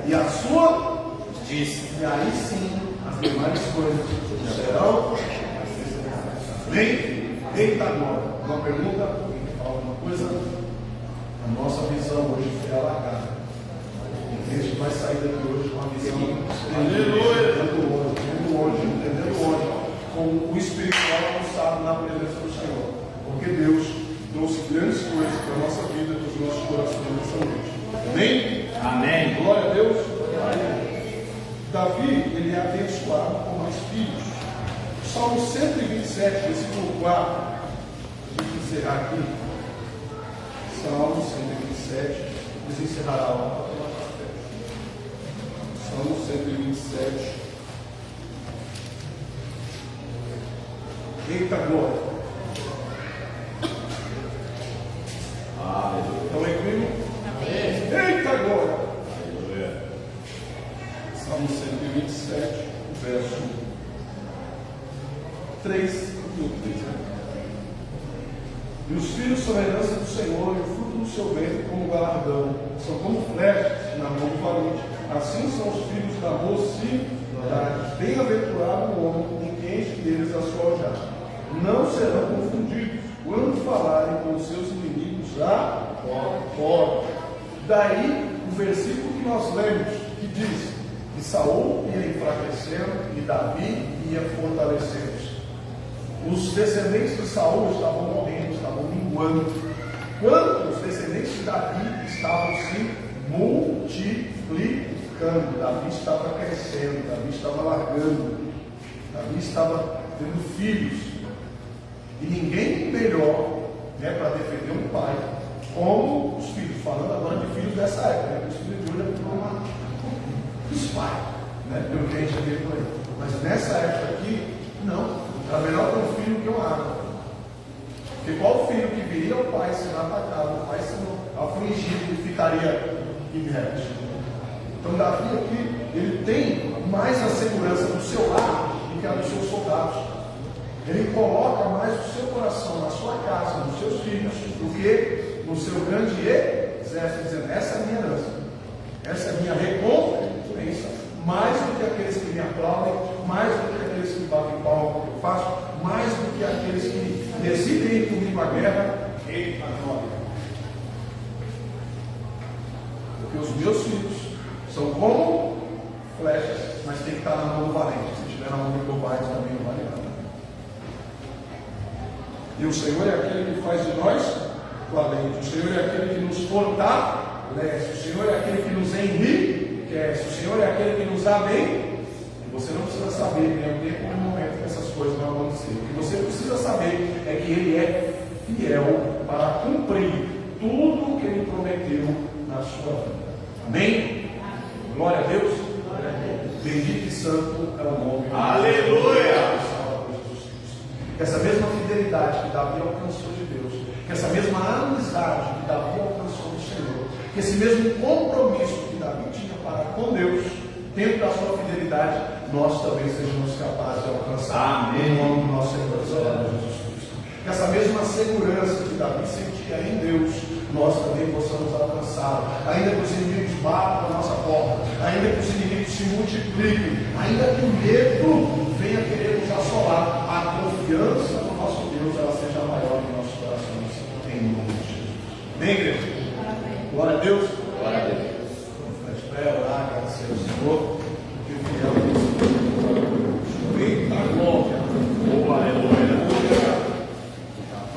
e a sua justiça. E aí sim as demais coisas serão acrescentadas. Bem, eita agora. Uma pergunta? Alguém quer falar alguma coisa? A nossa visão hoje foi alargada. A gente vai sair daqui hoje com a visão entendendo hoje, com o espiritual avançado na presença do Senhor. Porque Deus trouxe grandes coisas para a nossa vida, para os nossos corações nessa noite. Amém? Amém. Glória a Deus. Davi, ele é abençoado com mais filhos. Salmo 127, versículo 4. A gente encerrar aqui. Salmo 127. Depois encerrará a aula. Salmo 127. Eita glória. Estão aí comigo? Eita glória! Salmo 127, verso 3 e 3. E os filhos são a herança do Senhor, e o fruto do seu ventre como galardão. São como flechas na mão do valente. Assim são os filhos da mocidade. Bem-aventurado o homem em que enche deles a sua aljava. Não serão confundidos quando falarem com os seus inimigos a fora. Daí o versículo que nós lemos, que diz que Saul ia enfraquecendo e Davi ia fortalecendo. Os descendentes de Saul estavam morrendo, estavam minguando, quando os descendentes de Davi estavam se multiplicando. Davi estava crescendo, Davi estava largando, Davi estava tendo filhos. E ninguém melhor, para defender um pai como os filhos, falando agora de filhos dessa época, os filhos de hoje é uma dos pais, pelo que a gente vê por aí. Mas nessa época aqui, não, era melhor ter um filho que uma arma. Porque qual filho que viria ao pai sendo atacado, o pai sendo afligido e ficaria inerte? Então Davi aqui, ele tem mais a segurança do seu lar do que a dos seus soldados. Ele coloca mais o seu coração na sua casa, nos seus filhos, do que no seu grande exército, dizendo, essa é a minha herança, essa é a minha recompensa, mais do que aqueles que me aplaudem, mais do que aqueles que batem palma porque eu faço, mais do que aqueles que decidem ir comigo à guerra, e a glória. Porque os meus filhos são como flechas, mas tem que estar na mão do valente. Se estiver na mão do covarde, também não vale nada. E o Senhor é aquele que faz de nós com a lei. O Senhor é aquele que nos fortalece. O Senhor é aquele que nos enriquece. O Senhor é aquele que nos dá bem. E você não precisa saber, né, o tempo e o momento que essas coisas vão acontecer. O que você precisa saber é que Ele é fiel para cumprir tudo o que Ele prometeu na sua vida. Amém? Glória a Deus. Bendito e santo é o nome. Aleluia! Que essa mesma fidelidade que Davi alcançou de Deus, que essa mesma amizade que Davi alcançou do Senhor, que esse mesmo compromisso que Davi tinha para com Deus, dentro da sua fidelidade, nós também sejamos capazes de alcançar. Amém. Em nome do nosso Senhor Jesus Cristo. Que essa mesma segurança que Davi sentia em Deus, nós também possamos alcançar. Ainda que os inimigos batam na nossa porta, ainda que os inimigos se multipliquem, ainda que o medo venha querer nos assolar, a confiança no nosso Deus ela seja maior em nossos corações, em nome de Jesus. Amém, igreja? Glória a Deus. Glória a Deus. Espero orar, agradecer ao Senhor, que o fiel é Eita glória. Oh, aleluia.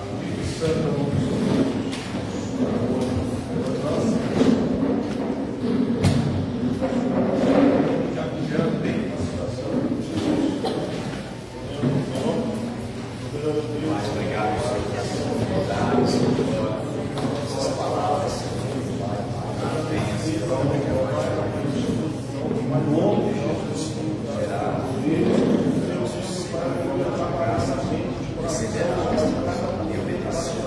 Espírito Santo, já cuidando bem da situação. Mais obrigado, Senhor, por essas oportunidades, por essas palavras, parabéns, Em nome de Jesus, será receberá e obedecerá.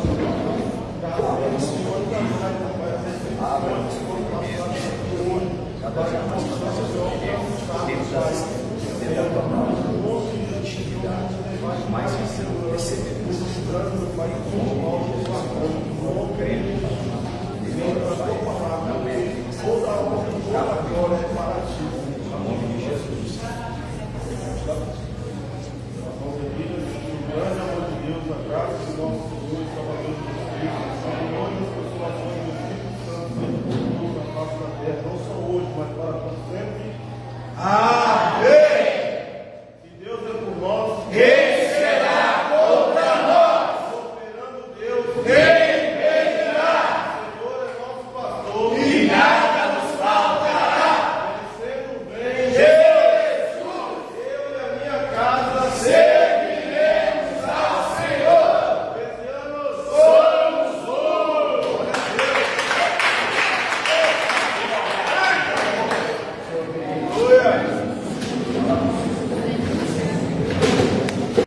Cada vez mais para fazer o que é dentro da tua palavra, intimidade, mais receberemos.